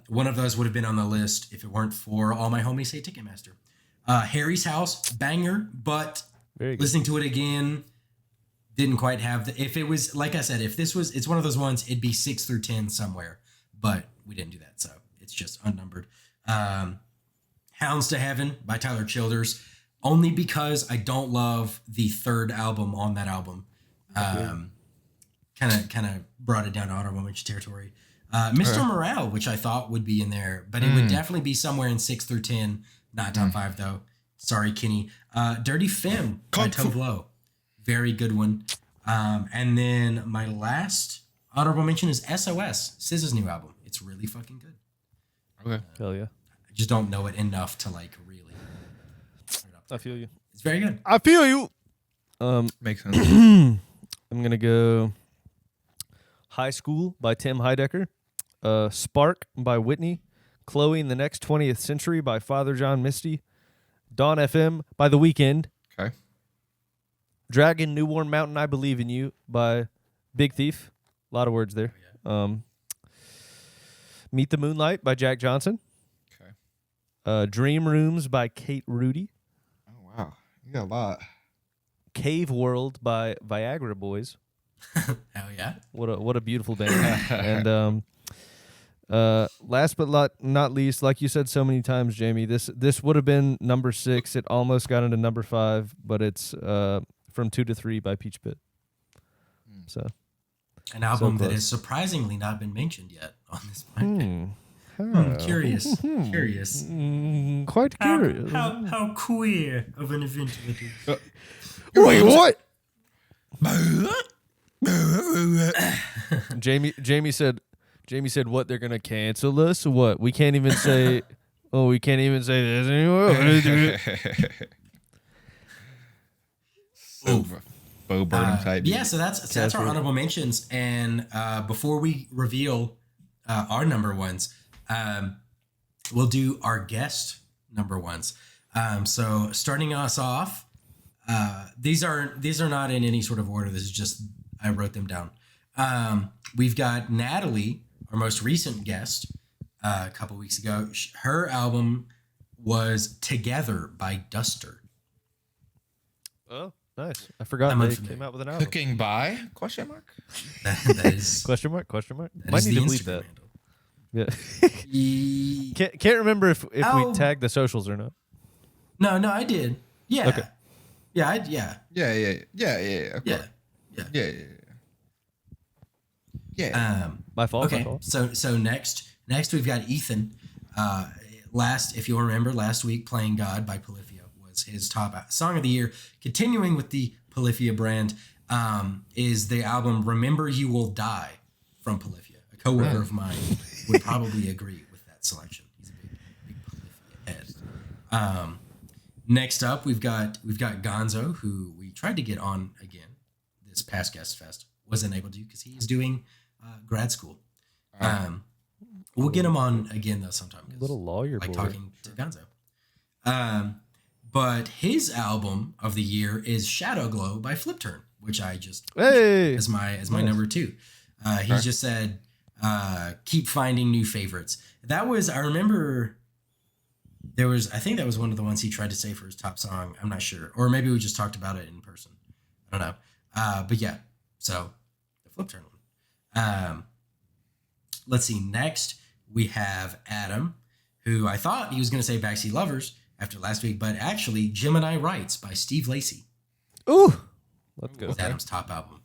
One of those would have been on the list if it weren't for All My Homies Say Ticketmaster. Harry's House, banger, but listening to it again, didn't quite have the. If it was, like I said, if this was, it's one of those ones, it'd be 6 through 10 somewhere, but we didn't do that, so it's just unnumbered. Hounds to Heaven by Tyler Childers, only because I don't love the third album on that album. Kind of brought it down to honorable mention territory. Mr. Morale, which I thought would be in there, but it would definitely be somewhere in 6 through 10. Not top 5 though. Sorry, Kenny. Dirty Femme by Tove Lo. Very good one. And then my last honorable mention is SOS, SZA's new album. It's really fucking good. Okay. Hell yeah. I just don't know it enough to like really. I feel you. It's very good. I feel you. Makes sense. I'm gonna go High School by Tim Heidecker, Spark by Whitney, Chloe in the Next 20th Century by Father John Misty, Dawn FM by The Weeknd, Okay. Dragon, New Warm Mountain, I Believe in You by Big Thief. A lot of words there. Meet the Moonlight by Jack Johnson. Okay. Dream Rooms by Kate Rudy. Oh wow, you got a lot. Cave World by Viagra Boys. Hell yeah. What a beautiful band. And last but not least, like you said so many times, Jamie, this would have been number 6. It almost got into number 5, but it's From 2 to 3 by Peach Pit. So an album that close. has surprisingly not been mentioned yet on this podcast. Curious. Quite curious. How queer of an event it is. Wait, what? Jamie said what, they're gonna cancel us or what? We can't even say we can't even say this anymore. Bo Burnham type. Yeah, so that's our honorable mentions. And before we reveal our number ones, we'll do our guest number ones. So starting us off, these are not in any sort of order. This is just I wrote them down. We've got Natalie, our most recent guest, a couple weeks ago. Her album was Together by Duster. Oh, nice. I forgot I'm they unfamiliar. came out with an album. Cooking by question mark. That is Question mark? Question mark? that Might is need the to bleep Instagram that. handle. Yeah. Can't remember if Oh. we tagged the socials or not. No, I did. Yeah. Okay. Yeah, Yeah. Of yeah. course. Yeah. My fault. Okay. My fault. So next we've got Ethan. If you'll remember, last week Playing God by Polyphia was his top song of the year. Continuing with the Polyphia brand, is the album Remember You Will Die from Polyphia. A coworker of mine would probably agree with that selection. He's a big Polyphia head. Next up, we've got Gonzo, who we tried to get on again this past Guest Fest. Wasn't able to because he is doing grad school. We'll get him on again though sometime. Little lawyer like boy. talking to Gonzo. But his album of the year is Shadow Glow by Flip Turn, which I just as my number 2. He just said, keep finding new favorites. That was, I remember I think that was one of the ones he tried to say for his top song. I'm not sure. Or maybe we just talked about it in person. I don't know. But yeah, so the Flip Turn one. Let's see. Next, we have Adam, who I thought he was going to say Backseat Lovers after last week, but actually Gemini Rights by Steve Lacy. Ooh. Let's go. Was Adam's top album,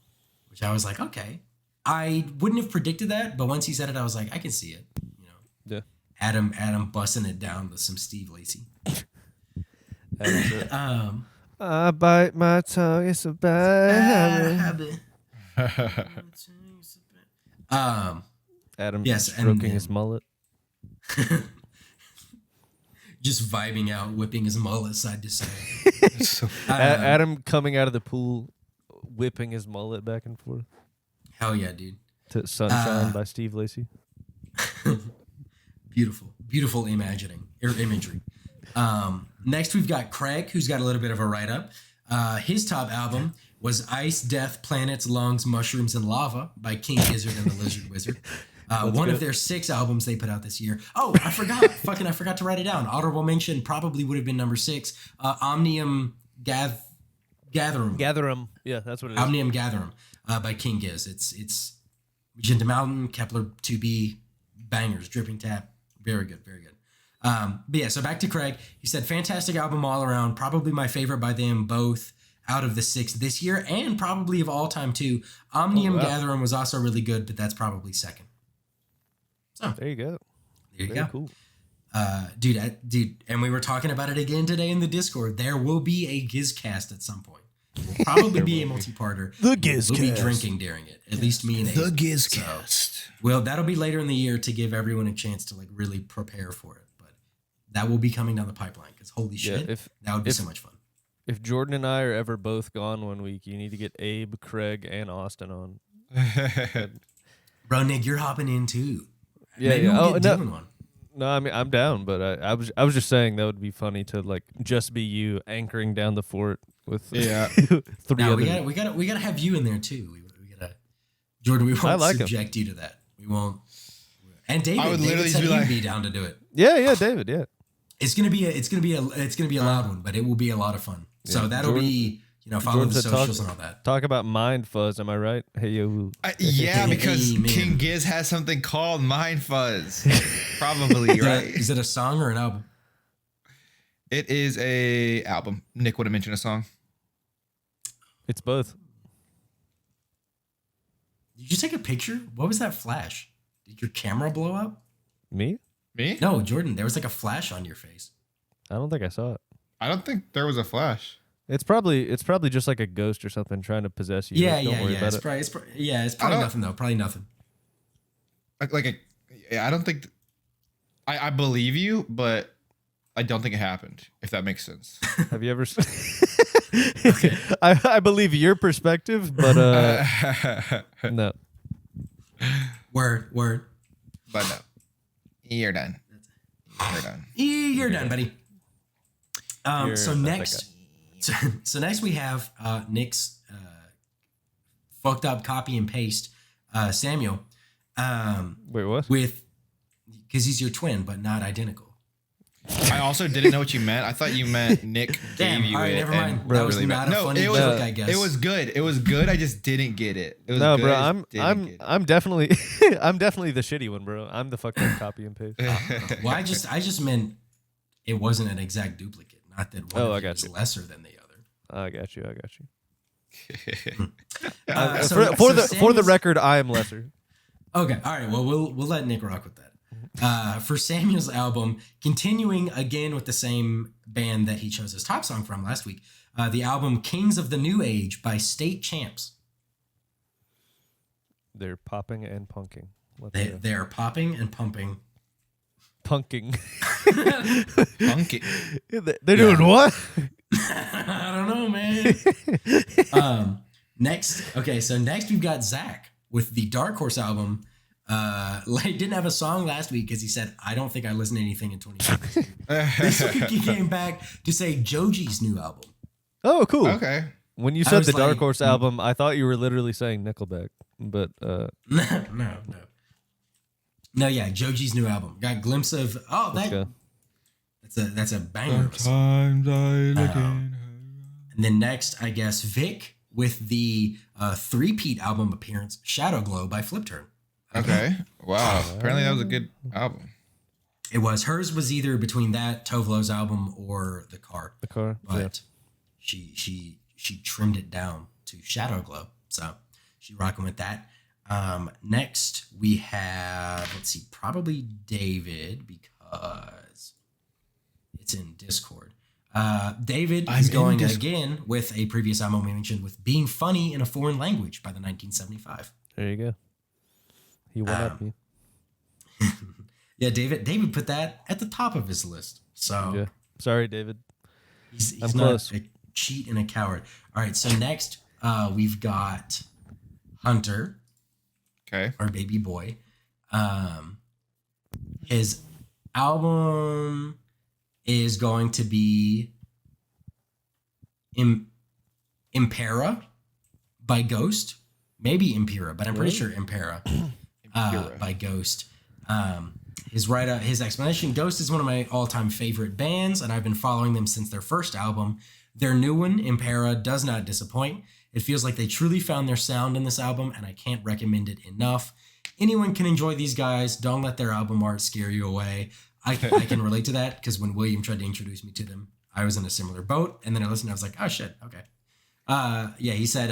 which I was like, okay. I wouldn't have predicted that, but once he said it, I was like, I can see it. You know, Yeah. Adam busting it down with some Steve Lacy. I bite my tongue. It's a bad habit. Adam Yes, and stroking then- his mullet. Just vibing out, whipping his mullet side to side. Adam coming out of the pool, whipping his mullet back and forth. Hell yeah, dude. To Sunshine by Steve Lacy. Beautiful imagery. Next, we've got Craig, who's got a little bit of a write-up. His top album was Ice, Death, Planets, Lungs, Mushrooms, and Lava by King Gizzard and the Lizard Wizard. One of their 6 albums they put out this year. Oh, I forgot. I forgot to write it down. Honorable mention probably would have been number 6. Omnium Gatherum. Gatherum. Yeah, that's what it is. Omnium Gatherum by King Giz. It's Magenta Mountain, Kepler 2B, bangers, Dripping Tap. Very good. But yeah, so back to Craig. He said, fantastic album all around. Probably my favorite by them both out of the 6 this year and probably of all time too. Omnium Gatherum was also really good, but that's probably second. So There you go. there you Very go. cool. Dude, and we were talking about it again today in the Discord. There will be a Gizcast at some point. It will probably be a multi-parter. The We'll be Gizcast. drinking during it. At least me and Abe. The Gizcast. Well, that'll be later in the year to give everyone a chance to like really prepare for it. But that will be coming down the pipeline because holy shit, that would be so much fun. If Jordan and I are ever both gone one week, you need to get Abe, Craig, and Austin on. Bro, Nick, you're hopping in too. Yeah, Maybe yeah. we'll Oh, get no. Dylan one. No, I mean I'm down, but I was just saying that would be funny to like just be you anchoring down the fort with 3 No, other. we gotta have you in there too. We gotta, Jordan. We won't like him. subject you to that. We won't. And David, I would literally said be he'd like- be down to do it. Yeah, David. Yeah. It's gonna be a loud one, but it will be a lot of fun. So that'll Jordan- be follow Jordan the said socials and all that. Talk about mind fuzz. Am I right? Hey yo. Yeah, because Amen. King Giz has something called Mind Fuzz. Probably, right? Is it a song or an album? It is a album. Nick would have mentioned a song. It's both. Did you take a picture? What was that flash? Did your camera blow up? Me? Me? No, Jordan. There was like a flash on your face. I don't think I saw it. I don't think there was a flash. It's probably just like a ghost or something trying to possess you. Yeah. Don't worry about It's it. probably nothing though. Probably nothing. I don't think. I believe you, but I don't think it happened. If that makes sense. Have you ever? I believe your perspective, but no. Word. But no, you're done. You're done. You're done, buddy. You're So not that next, so next we have Nick's fucked up copy and paste Samuel Wait, what? with because he's your twin but not identical. I also didn't know what you meant. I thought you meant Nick Damn, gave you all right, it. never mind. and That was really not bad. a funny it joke, was, I guess. It was good. It was good. I just didn't get it. It was No, good. bro, I just didn't get it. I'm definitely I'm definitely the shitty one, bro. I'm the fucked up copy and paste. Well, I just meant it wasn't an exact duplicate, not that one I of you got was you. lesser than the other. I got you. So For the Samuel's- record, I am lesser. Okay, all right. Well, we'll let Nick rock with that. For Samuel's album, continuing again with the same band that he chose his top song from last week, the album "Kings of the New Age" by State Champs. They're popping and punking. They are popping and pumping. Punking. Funky. They're doing what? I don't know, man. Next we've got Zach with the Dark Horse album. Didn't have a song last week because he said, I don't think I listened to anything in 2022. This week he came back to say Joji's new album. Oh, cool. Okay. When you I said was the Dark like- Horse album, I thought you were literally saying Nickelback, but No, yeah, Joji's new album. Got a glimpse of let's go. that's a banger. Sometimes I look And then next, I guess, Vic with the three-peat album appearance, Shadow Glow by Flip Turn. Okay. Wow. Apparently that was a good album. It was. Hers was either between that, Tovlo's album, or The Car. The car. But she trimmed it down to Shadow Glow. So she rocking with that. Next we have, let's see, probably David because it's in Discord. David is going again with a previous album we mentioned with Being Funny in a Foreign Language by the 1975. There you go. He went up me. Yeah, David put that at the top of his list. So Yeah. Sorry, David. he's I'm not close. a cheat and a coward. All right, so next we've got Hunter, Okay. our baby boy. His album is going to be Impera by Ghost. Maybe Impera, but I'm pretty sure Impera by Ghost. His explanation: Ghost is one of my all-time favorite bands, and I've been following them since their first album. Their new one, Impera, does not disappoint. It feels like they truly found their sound in this album, and I can't recommend it enough. Anyone can enjoy these guys. Don't let their album art scare you away. I can relate to that because when William tried to introduce me to them, I was in a similar boat, and then I listened. I was like, oh shit, okay. He said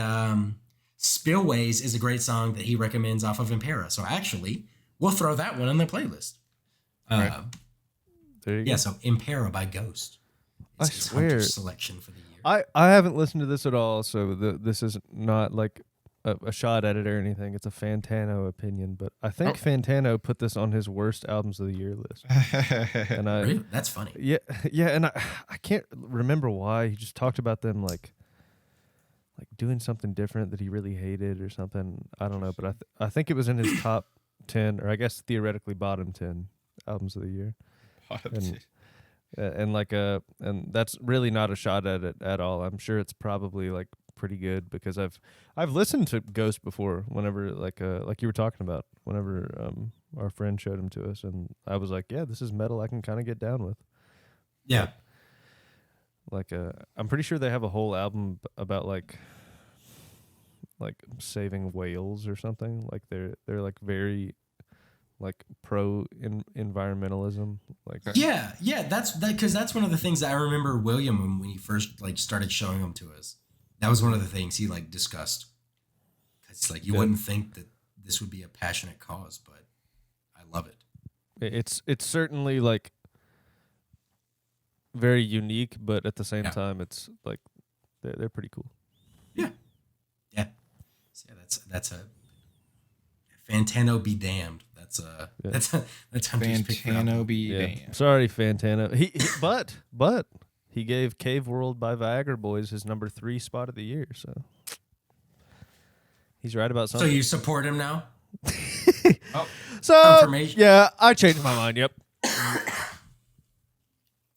Spillways is a great song that he recommends off of Impera. So actually, we'll throw that one on the playlist. Right. There you go. Yeah, so Impera by Ghost. I It's swear. Hunter's selection for the year. I haven't listened to this at all, so this is not like a shot at it or anything. It's a Fantano opinion, but I think Fantano put this on his worst albums of the year list. And Really? That's funny. yeah, and I can't remember why. He just talked about them like doing something different that he really hated or something. I don't know, but I think it was in his top 10, or I guess theoretically bottom 10 albums of the year. And that's really not a shot at it at all. I'm sure it's probably like pretty good because I've listened to Ghost before whenever like you were talking about whenever our friend showed him to us, and I was like, yeah, this is metal I can kind of get down with. Yeah. I'm pretty sure they have a whole album about like saving whales or something. Like they're like very like pro environmentalism. Like Yeah, that's because that's one of the things that I remember William when he first like started showing them to us. That was one of the things he like discussed. It's like you wouldn't think that this would be a passionate cause, but I love it. it's certainly like very unique, but at the same Yeah. time, it's like they're pretty cool. Yeah. So yeah, that's a Fantano be damned. That's Hunter's pick for Fantano album. be Yeah. damned. Sorry, Fantano. But he gave Cave World by Viagra Boys his number 3 spot of the year. So he's right about So something. you support him now? So confirmation? yeah, I changed my mind. Yep.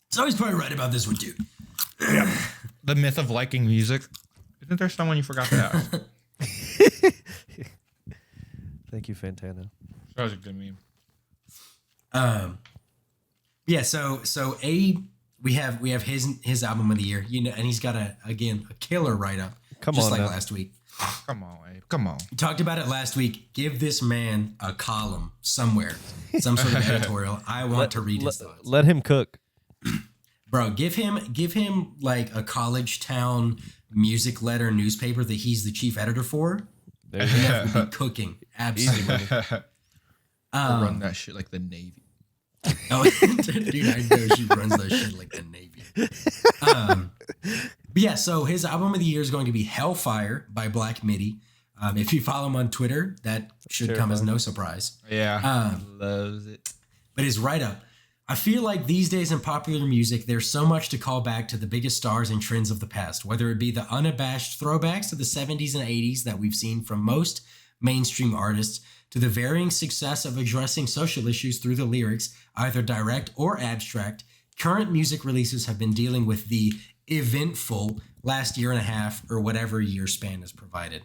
So he's probably right about this one too. The myth of liking music. Isn't there someone you forgot to ask? Thank you, Fantano. That was a good meme. Yeah, so Abe, we have his album of the year, and he's got a killer write up, Come just on like now. last week. Come on, Abe. Come on. We talked about it last week. Give this man a column somewhere, some sort of editorial. I want to read his thoughts. Let him cook. Bro, give him like a college town music letter newspaper that he's the chief editor for. There you go. That would be cooking. Absolutely. Run that shit like the Navy. Oh, dude, I know she runs that shit like the Navy. But yeah, so his album of the year is going to be Hellfire by Black Midi. If you follow him on Twitter, that should come as no surprise. Yeah. Loves it. But his write-up, I feel like these days in popular music, there's so much to call back to the biggest stars and trends of the past, whether it be the unabashed throwbacks to the 70s and 80s that we've seen from most mainstream artists, to the varying success of addressing social issues through the lyrics, either direct or abstract. Current music releases have been dealing with the eventful last year and a half or whatever year span is provided.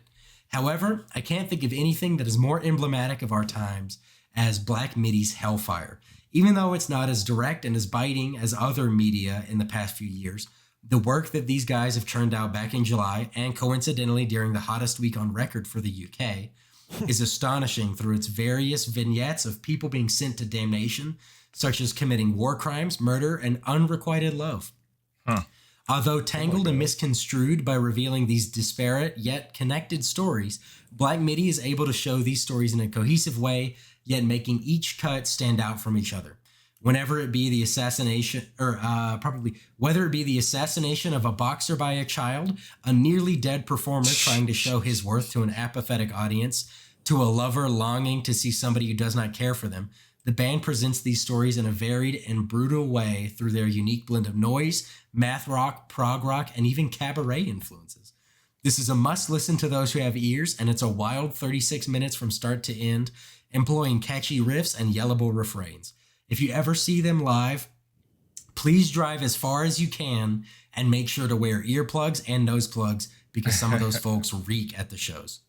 However, I can't think of anything that is more emblematic of our times as Black Midi's Hellfire. Even though it's not as direct and as biting as other media in the past few years, the work that these guys have churned out back in July, and coincidentally during the hottest week on record for the UK, is astonishing through its various vignettes of people being sent to damnation, such as committing war crimes, murder, and unrequited love. Although tangled and misconstrued by revealing these disparate yet connected stories, Black Midi is able to show these stories in a cohesive way, yet making each cut stand out from each other. Whenever it be the assassination, whether it be the assassination of a boxer by a child, a nearly dead performer trying to show his worth to an apathetic audience, to a lover longing to see somebody who does not care for them, the band presents these stories in a varied and brutal way through their unique blend of noise, math rock, prog rock, and even cabaret influences. This is a must listen to those who have ears, and it's a wild 36 minutes from start to end, employing catchy riffs and yellable refrains. If you ever see them live, please drive as far as you can and make sure to wear earplugs and nose plugs because some of those folks reek at the shows.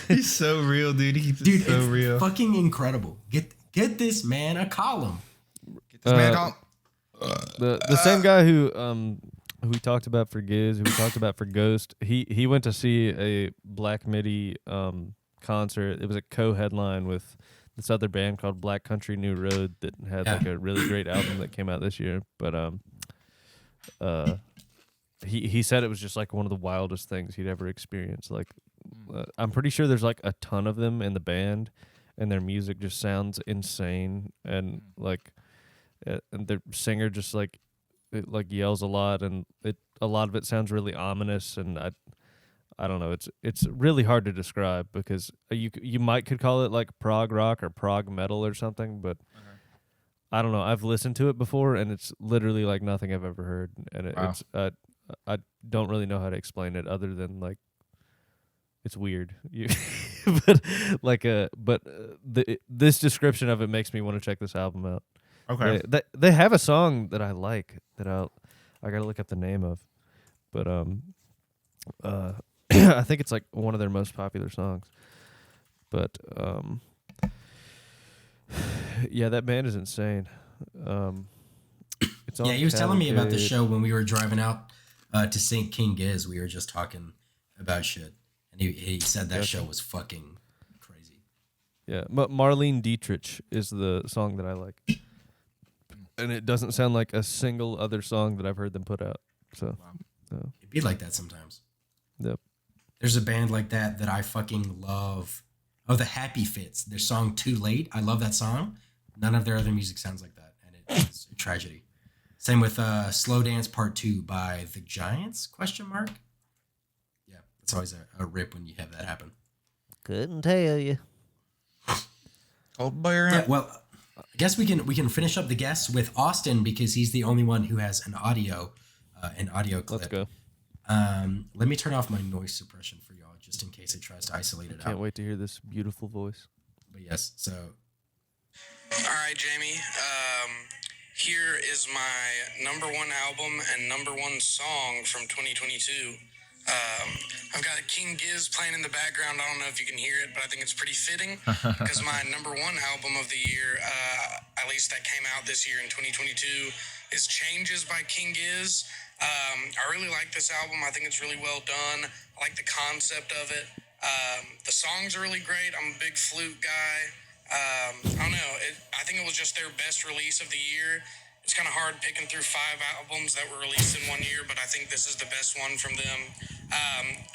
He's so real, dude. He keeps it so it's real. Fucking incredible. Get this man a column. Get this man on. The same guy who we talked about for Giz, who we talked about for Ghost, he went to see a Black Midi concert. It was a co-headline with this other band called Black Country New Road that had like a really great album that came out this year. But he said it was just like one of the wildest things he'd ever experienced. Like I'm pretty sure there's like a ton of them in the band, and their music just sounds insane. And like, and their singer just like yells a lot, and a lot of it sounds really ominous. And I don't know. It's really hard to describe because you might could call it like prog rock or prog metal or something, but I don't know. I've listened to it before, and it's literally like nothing I've ever heard, and it's I don't really know how to explain it other than like it's weird. This description of it makes me want to check this album out. Okay. They have a song that I like that I gotta look up the name of, but I think it's like one of their most popular songs. But yeah, that band is insane. It's Yeah, he was telling me about the show when we were driving out to St. King Giz. We were just talking about shit, and he said that show was fucking crazy. Yeah, but Marlene Dietrich is the song that I like, and it doesn't sound like a single other song that I've heard them put out. So It'd be like that sometimes. Yep. There's a band like that I fucking love. Oh, the Happy Fits. Their song "Too Late." I love that song. None of their other music sounds like that, and it's a tragedy. Same with Slow Dance Part 2 by The Giants, ? Yeah, it's always a rip when you have that happen. Couldn't tell you. Old boy. Yeah, well, I guess we can finish up the guests with Austin because he's the only one who has an audio clip. Let's go. Let me turn off my noise suppression for y'all just in case it tries to isolate it out. Can't wait to hear this beautiful voice. But yes, so All right, Jamie. Here is my number one album and number one song from 2022. I've got King Giz playing in the background. I don't know if you can hear it, but I think it's pretty fitting because my number one album of the year, at least that came out this year in 2022, is Changes by King Giz. I really like this album. I think it's really well done. I like the concept of it. The songs are really great. I'm a big flute guy. I don't know. I think it was just their best release of the year. It's kind of hard picking through 5 albums that were released in one year, but I think this is the best one from them.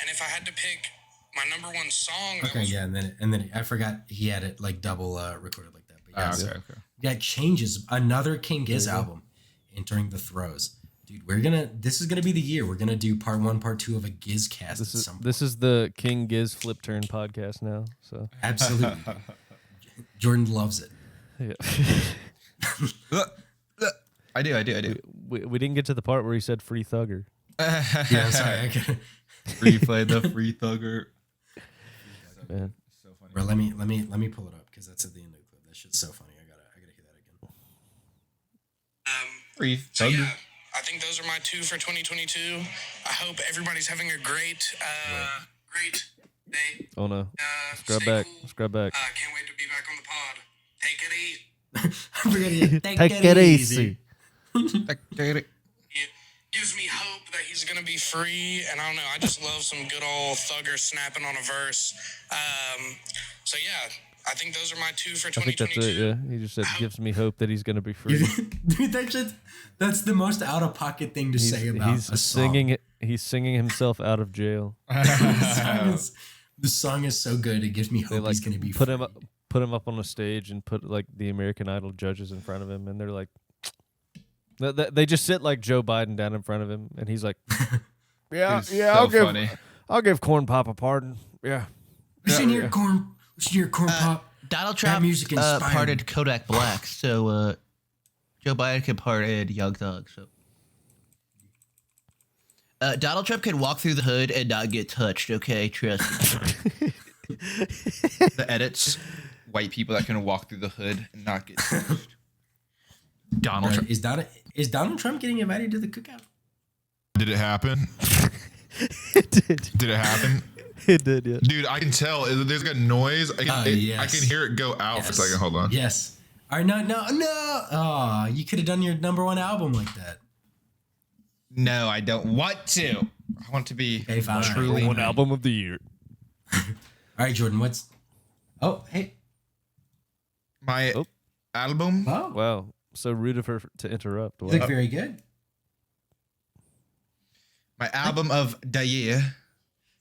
And if I had to pick my number one song, okay, yeah, and then I forgot he had it like double recorded like that. But yeah, okay. Yeah, Changes, another King Giz album, entering the throes. Dude, this is gonna be the year we're gonna do part 1, part 2 of a Giz cast. This is the King Giz Flip Turn podcast now. So absolutely, Jordan loves it. Yeah. I do. We didn't get to the part where he said free thugger. Yeah, I'm sorry. Replay the free thugger. Man. So funny. Bro, let me pull it up because that's at the end of the clip. That shit's so funny. I gotta hear that again. Free so thugger. yeah, I think those are my 2 for 2022. I hope everybody's having a great day. Oh no. Scrub Stay back. cool. Scrub back. Can't wait to be back on the pod. Take it easy. Take it easy. It gives me hope that he's gonna be free, and I don't know. I just love some good old thugger snapping on a verse. So yeah, I think those are my 2 for 2022. I think that's it. Yeah, he just said gives me hope that he's gonna be free. Dude, that's the most out of pocket thing to say about a song. He's singing himself out of jail. The song is so good. It gives me hope he's gonna be free. Put him up on a stage and put like the American Idol judges in front of him, and they're like, they just sit like Joe Biden down in front of him, and he's like, yeah, I'll give Corn Pop a pardon. Yeah, listen here, Corn Pop. Donald Trump music pardoned Kodak Black, so Joe Biden can pardon Young Thug. So Donald Trump can walk through the hood and not get touched. Okay, trust me. The edits. White people that can walk through the hood and not get touched. Donald Trump. Is Donald Trump getting invited to the cookout? Did it happen? It did. Did it happen? It did, yeah. Dude, I can tell. There's a noise. I can hear it go out for a second. Hold on. Yes. All right, no. Oh, you could have done your number one album like that. No, I don't want to. I want to be truly one album of the year. All right, Jordan, what's... Oh, hey. My album? Oh. Wow. So rude of her to interrupt. You look very good. My album of the year.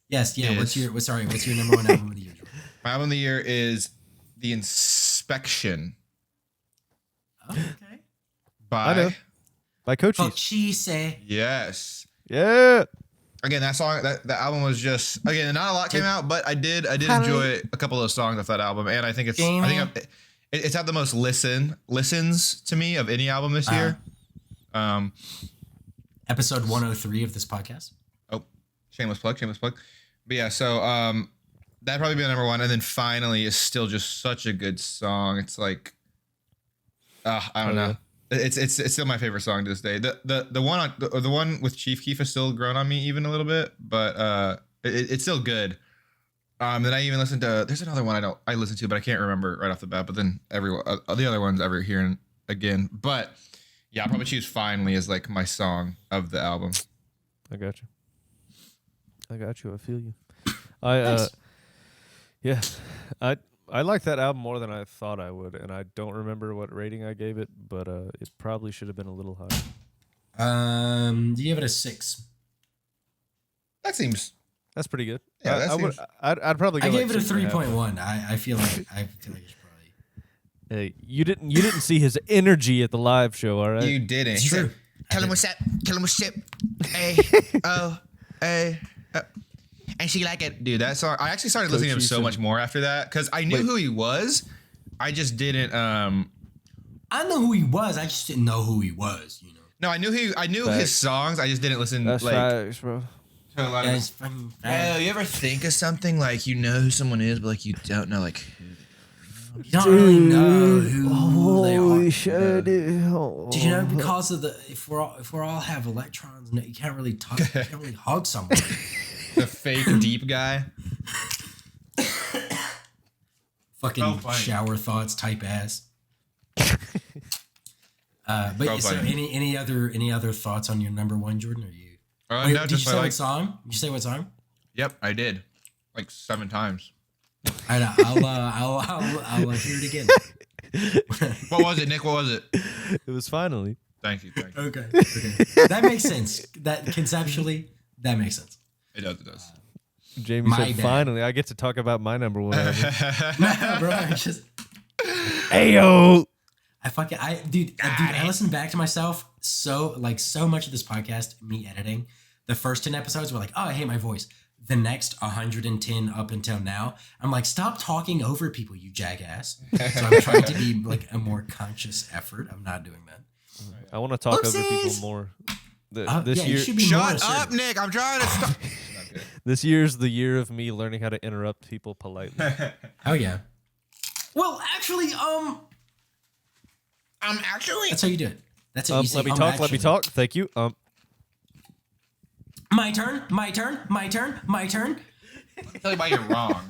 Yes, yeah. What's your number one album of the year, Jordan? My album of the year is The Inspection. Oh, okay. By Cochise. Cochise. Yes. Yeah. Again, that song, that album was just, again, not a lot came out, but I did enjoy a couple of songs off that album, and I think it's had the most listens to me of any album this year. Episode 103 of this podcast. Oh, shameless plug. But yeah, so that'd probably be the number one, and then Finally is still just such a good song. It's like, I don't know. It's still my favorite song to this day. The one with Chief Keef is still grown on me even a little bit, but it's still good. Then I even listened to, there's another one I listen to, but I can't remember right off the bat. But then the other ones ever hearing again. But yeah, I'll probably choose Finally as like my song of the album. I got you. I feel you. Nice. I like that album more than I thought I would, and I don't remember what rating I gave it, but it probably should have been a little higher. You give it a 6. That's pretty good. Yeah, I'd probably go. I gave like it a 3.1. I feel like I should probably. Hey, you didn't see his energy at the live show, all right? You didn't. It's true. Tell him what's up. Tell him what's up. Hey, and she like it. Dude, that song, I actually started listening to him so much more after that, because I knew who he was. I just didn't. I know who he was. I just didn't know who he was. You know. No, I knew his songs. I just didn't listen. That's facts, bro. To a lot of. It's fucking Oh, you ever think of something like you know who someone is, but like you don't know like. You don't really know who they are. Shit. Do you know, because of if we all have electrons, you can't really talk, you can't really hug someone. The fake deep guy. Fucking shower thoughts type ass. But so any other thoughts on your number one, Jordan? Or you? Wait, No, did you say what song? Did you say what song? Yep, I did. Like 7 times. I'll hear it again. What was it, Nick? What was it? It was Finally. Thank you. Okay. That makes sense. That conceptually, that makes sense. It does. Jamie said, "Finally, I get to talk about my number one album." Nah, bro, I just Ayo. I listened back to myself so much of this podcast, me editing. The first 10 episodes were like, oh, I hate my voice. The next 110 up until now, I'm like, stop talking over people, you jackass. So I'm trying to be like a more conscious effort. I'm not doing that. I want to talk over people more. This year, shut up, Nick. I'm trying to stop. This year's the year of me learning how to interrupt people politely. Oh yeah. Well, actually, that's how you do it. That's how you say. Let me talk. Thank you. My turn. Tell you why you're wrong.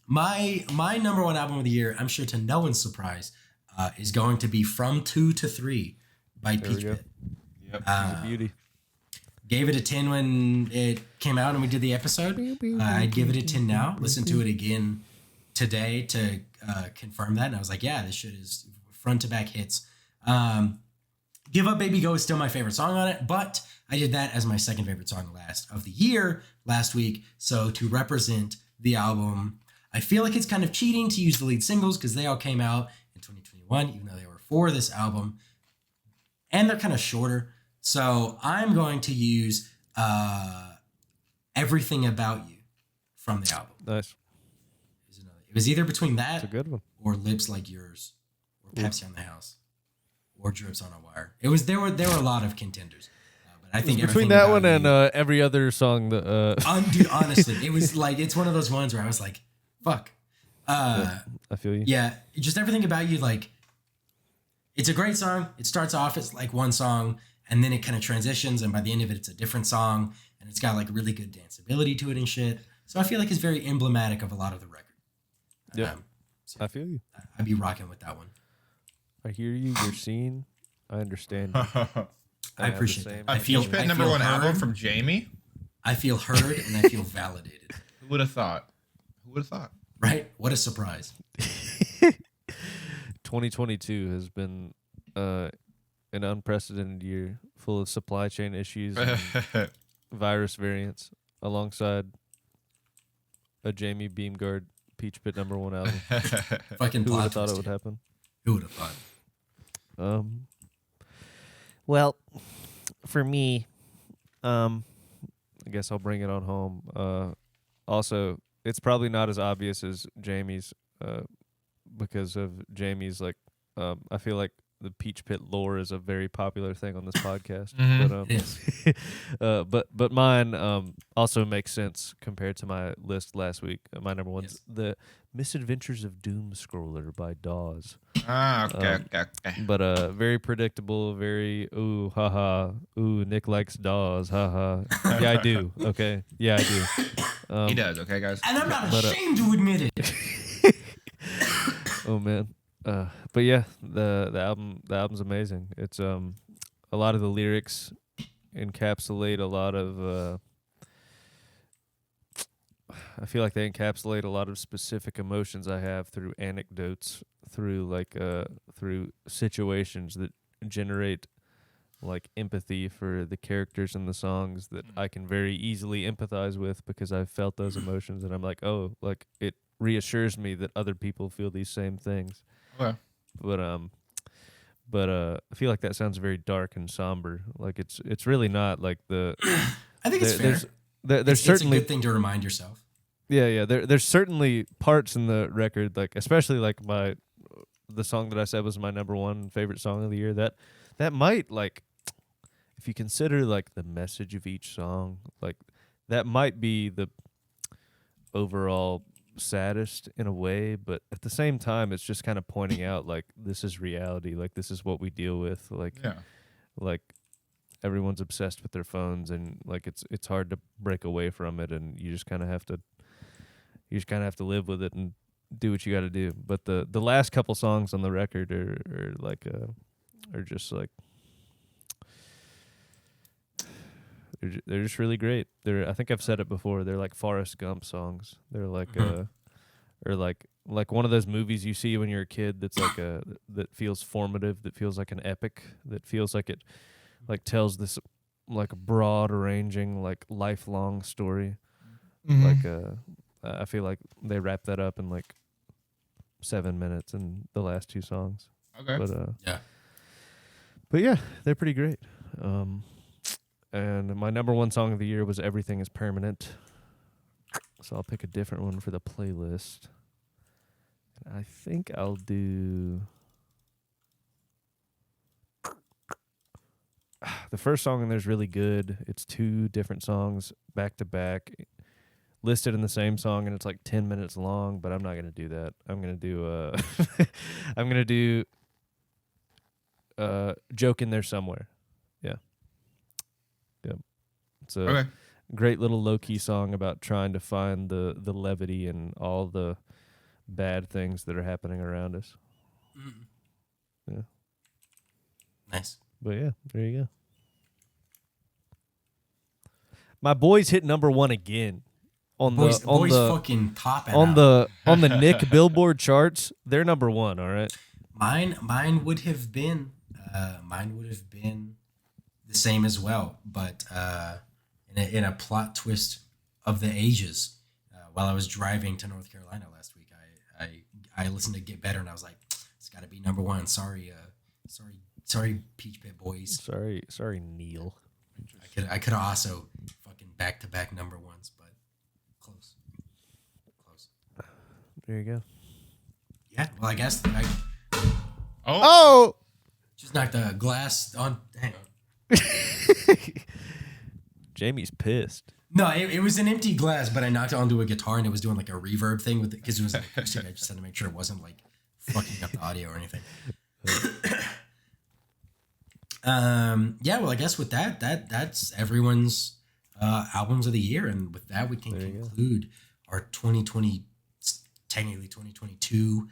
My number one album of the year, I'm sure to no one's surprise, is going to be From 2 to 3 by Peach Pit. Yep. It's a beauty. Gave it a 10 when it came out and we did the episode. I'd give it a 10 now. Listen to it again today to confirm that. And I was like, yeah, this shit is front to back hits. Give Up Baby Go is still my favorite song on it, but I did that as my second favorite song of the year last week. So to represent the album, I feel like it's kind of cheating to use the lead singles because they all came out in 2021, even though they were for this album. And they're kind of shorter. So I'm going to use Everything About You from the album. Nice. It was either between that That's a good one. or Lips Like Yours or Pepsi on the House or Drips on a Wire. There were a lot of contenders. But I think between that one and every other song that dude, honestly, it was like it's one of those ones where I was like, fuck. I feel you. Yeah, just Everything About You, like it's a great song. It starts off as like one song and then it kind of transitions, and by the end of it, it's a different song, and it's got like really good danceability to it and shit. So I feel like it's very emblematic of a lot of the record. Yeah, so I feel you. I'd be rocking with that one. I hear you. You're seen. I understand. I appreciate that. I feel Peach Pit number one album from Jamie. I feel heard and I feel validated. Who would have thought? Right? What a surprise. 2022 has been an unprecedented year, full of supply chain issues and virus variants, alongside a Jamie Beamguard Peach Pit number one album. Fucking Who would have thought it would happen? Who would have thought? Well, for me, I guess I'll bring it on home. Also, it's probably not as obvious as Jamie's, because of Jamie's I feel like the Peach Pit lore is a very popular thing on this podcast. But mine also makes sense compared to my list last week. My number one's The Misadventures of Doom Scroller by Dawes. Okay. But very predictable, very Nick likes Dawes, haha. Yeah, I do. Okay, yeah, I do. He does. Okay, guys. And I'm not ashamed to admit it. Oh man. But yeah, the album's amazing. It's a lot of the lyrics encapsulate a lot of I feel like they encapsulate a lot of specific emotions I have through anecdotes, through through situations that generate like empathy for the characters in the songs that I can very easily empathize with because I've felt those emotions, and I'm like, oh, like it reassures me that other people feel these same things. Okay. But I feel like that sounds very dark and somber. Like it's really not. Like I think it's fair. There's certainly it's a good thing to remind yourself. Yeah. There's certainly parts in the record, like especially like the song that I said was my number one favorite song of the year. That might, like, if you consider like the message of each song, like that might be the overall saddest in a way, but at the same time it's just kind of pointing out like this is reality, like this is what we deal with, like everyone's obsessed with their phones, and like it's hard to break away from it, and you just kind of have to live with it and do what you got to do. But the last couple songs on the record are just like they're just really great. I think I've said it before. They're like Forrest Gump songs. They're like or like one of those movies you see when you're a kid that's like that feels formative, that feels like an epic, that feels like it like tells this like broad ranging like lifelong story. Like I feel like they wrap that up in like 7 minutes in the last two songs. Okay. But yeah, they're pretty great. And my number one song of the year was Everything Is Permanent. So I'll pick a different one for the playlist. I think I'll do the first song in there is really good. It's two different songs back to back, listed in the same song, and it's like 10 minutes long. But I'm not gonna do that. I'm gonna do I'm gonna do Joke in There Somewhere. Yeah. Yep. It's a great little low key song about trying to find the levity and all the bad things that are happening around us. Yeah. Nice. But yeah, there you go. My boys hit number one again on boys the fucking topping on out. the Nick Billboard charts. They're number one. All right. Mine would have been the same as well, but in a plot twist of the ages. While I was driving to North Carolina last week, I listened to Get Better, and I was like, it's got to be number one. Sorry, Peach Pit Boys. Sorry, Neil. I could have also fucking back-to-back number ones, but close. There you go. Yeah, well, I guess Oh! Just knocked the glass on. Hang on. Jamie's pissed. No, it was an empty glass, but I knocked it onto a guitar, and it was doing like a reverb thing with it because it was an acoustic. I just had to make sure it wasn't like fucking up the audio or anything. Yeah, well, I guess with that's everyone's albums of the year, and with that we can conclude our 2020, technically 2022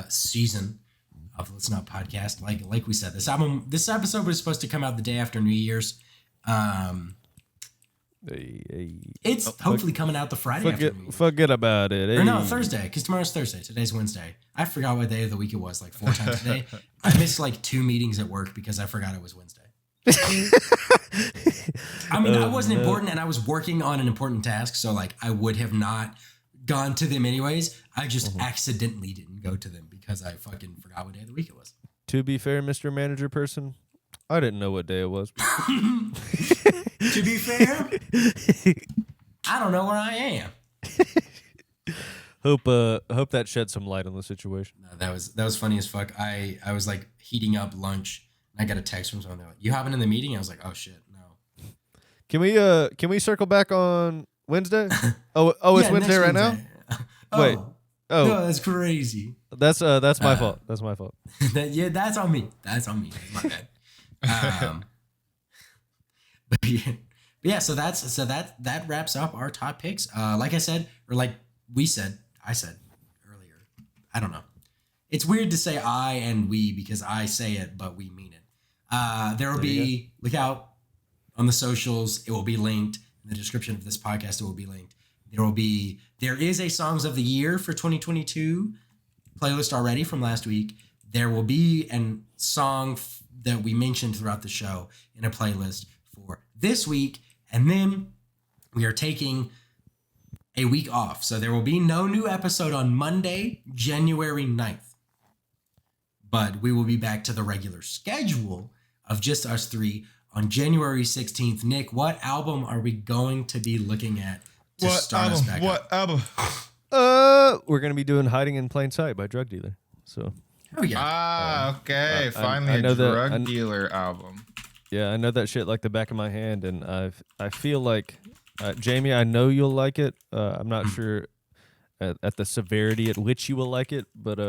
season of Listen Up podcast. Like we said, this episode was supposed to come out the day after New Year's. It's hopefully coming out the Friday after New Year's. Forget about it. Or no, Thursday, because tomorrow's Thursday. Today's Wednesday. I forgot what day of the week it was, like 4 times today. I missed like 2 meetings at work because I forgot it was Wednesday. I mean, I wasn't important, and I was working on an important task, so like I would have not gone to them anyways. I just accidentally didn't go to them because I fucking forgot what day of the week it was. To be fair, Mr. Manager person, I didn't know what day it was. To be fair, I don't know where I am. Hope that shed some light on the situation. No, that was funny as fuck. I was like heating up lunch, and I got a text from someone. They're like, "You hopping in the meeting?" I was like, "Oh shit, no." Can we circle back on Wednesday? Oh, it's Yeah, Wednesday right now. Wait. Oh, no, that's crazy. That's my fault. That's my fault. That's on me. That's my bad. But yeah, so that wraps up our top picks. Like I said, or like I said earlier, I don't know. It's weird to say I and we because I say it, but we mean it. There will be, look out on the socials. It will be linked in the description of this podcast. It will be linked. There is a Songs of the Year for 2022 playlist already from last week. There will be a song that we mentioned throughout the show in a playlist for this week. And then we are taking a week off. So there will be no new episode on Monday, January 9th. But we will be back to the regular schedule of just us three on January 16th. Nick, what album are we going to be looking at to start us back up? What album? We're going to be doing Hiding in Plain Sight by Drug Dealer. So. Oh, yeah. Okay. Finally I know a drug dealer album. Yeah, I know that shit like the back of my hand, and I feel like, Jamie, I know you'll like it. I'm not sure at the severity at which you will like it. But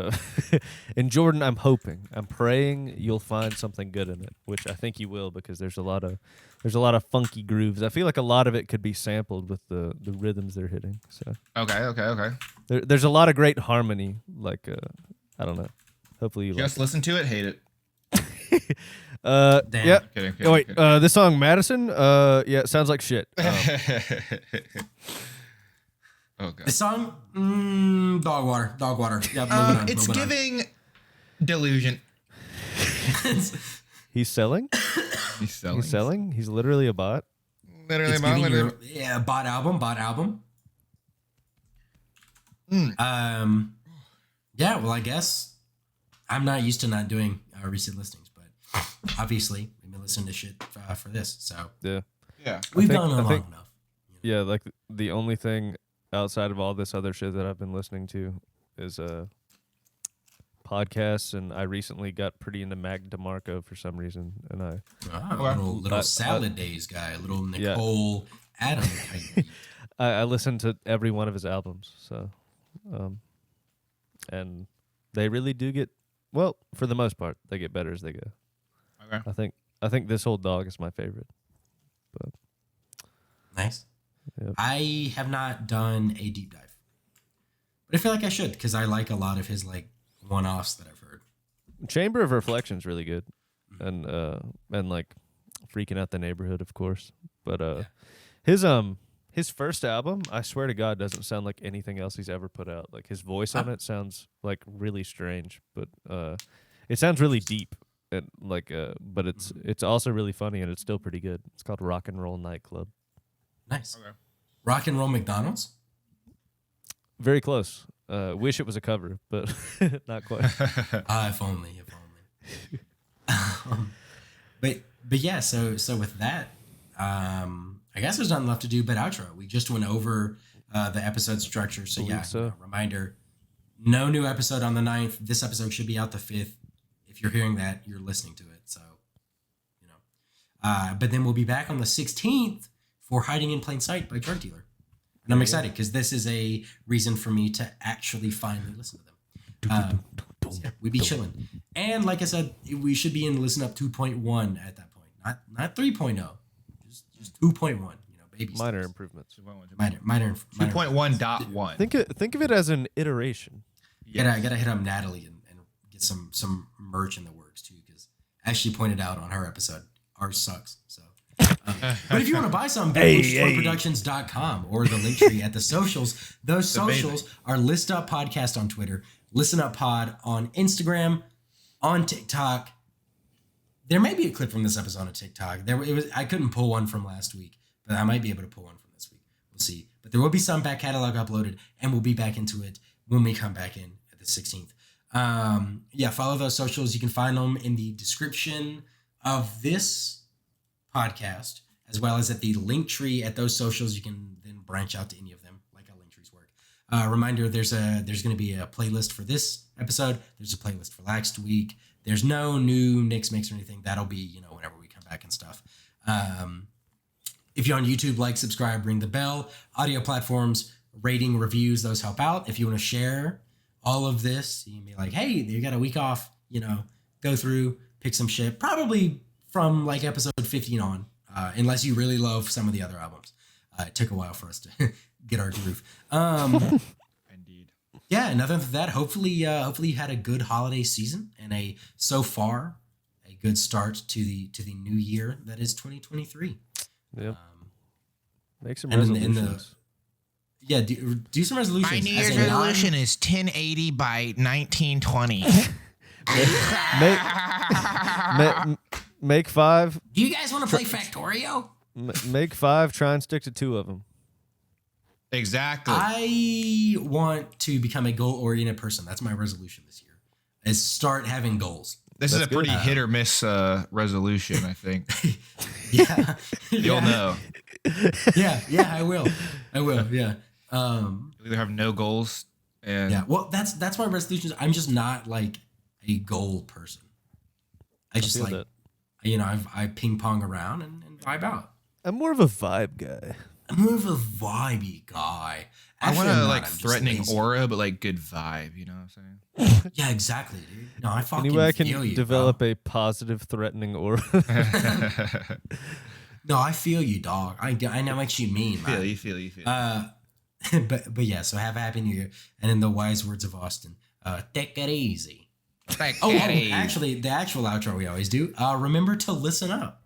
in Jordan, I'm praying you'll find something good in it, which I think you will, because there's a lot of funky grooves. I feel like a lot of it could be sampled with the rhythms they're hitting. So Okay. there's a lot of great harmony. Like I don't know. Hopefully you Just listen to it, hate it. Damn. Yeah. Kidding, Oh wait, kidding. this song Madison. Yeah, it sounds like shit. Oh god. The song, dog water. Yeah, moving on. It's moving on. giving delusion. He's selling. He's selling. He's selling. He's literally a bot. Literally, It's man, giving literally. you bot album. Yeah, well, I guess I'm not used to not doing recent listings, but obviously we've been listening to shit for this, so Yeah. Yeah. we've think- gone on I long think- enough. Yeah, like the only thing outside of all this other shit that I've been listening to is podcasts, and I recently got pretty into Mac DeMarco for some reason, and Little salad days guy, little Nicole Adam type. I listened to every one of his albums, so and they really do get, well, for the most part, they get better as they go. Okay. I think This Old Dog is my favorite. But Nice. Yep. I have not done a deep dive, but I feel like I should, because I like a lot of his like one-offs that I've heard. Chamber of Reflection's really good, and like Freaking Out the Neighborhood, of course. But his first album, I swear to God, doesn't sound like anything else he's ever put out. Like his voice on it sounds like really strange, but it sounds really deep, and like but it's also really funny, and it's still pretty good. It's called Rock and Roll Nightclub. Nice. Okay. Rock and Roll McDonald's. Very close. Wish it was a cover, but not quite. If only. But yeah. So with that, I guess there's nothing left to do but outro. We just went over the episode structure. So yeah, so. reminder: no new episode on the 9th. This episode should be out the 5th. If you're hearing that, you're listening to it. So, but then we'll be back on the 16th for Hiding in Plain Sight by Drug Dealer. And I'm excited because this is a reason for me to actually finally listen to them. Yeah, we be chilling. And like I said, we should be in Listen Up 2.1 at that point. Not 3.0. Just 2.1. Baby Minor steps. improvements. Minor 2.1.1. Think of it as an iteration. I gotta hit up Natalie and get some merch in the works too, because as she pointed out on her episode, ours sucks. So, but if you want to buy some, go to BigBootStoreProductions.com or the link tree at the socials. Those socials are List Up Podcast on Twitter, Listen Up Pod on Instagram, on TikTok. There may be a clip from this episode on TikTok. I couldn't pull one from last week, but I might be able to pull one from this week. We'll see. But there will be some back catalog uploaded, and we'll be back into it when we come back in at the 16th. Follow those socials. You can find them in the description of this podcast, as well as at the link tree at those socials. You can then branch out to any of them, like how link trees work. Reminder: there's going to be a playlist for this episode. There's a playlist for last week. There's no new Nick's Mix or anything. That'll be whenever we come back and stuff. If you're on YouTube, like, subscribe, ring the bell. Audio platforms, rating, reviews, those help out. If you want to share all of this, you can be like, hey, you got a week off. Go through, pick some shit. Probably from like episode 15 on, unless you really love some of the other albums. It took a while for us to get our groove. Indeed. Yeah, and other than that, hopefully you had a good holiday season and so far a good start to the new year that is 2023. Yep. Make some and resolutions. Do some resolutions. My New as Year's a resolution is 1080 by 1920. Make 5. Do you guys want to play Factorio? Make 5. Try and stick to 2 of them. Exactly. I want to become a goal-oriented person. That's my resolution this year. Is start having goals. This is That's a pretty good. hit or miss resolution, I think. Yeah, You'll know. Yeah, I will. Yeah. You'll either have no goals and Yeah. Well, that's my resolution. I'm just not like a goal person. I just feel like that. I ping pong around and vibe out. I'm more of a vibe guy. I'm more of a vibey guy. I want I'm a not, like I'm just threatening lazy. aura, but like good vibe. You know what I'm saying? Yeah, exactly, dude. No, I fucking Anyway, I can feel you, develop bro. a positive, threatening aura. No, I feel you, dog. I know what you mean, man. You feel. But yeah. So have a happy New Year, and in the wise words of Austin, take it easy. Actually, the actual outro we always do. Remember to listen up.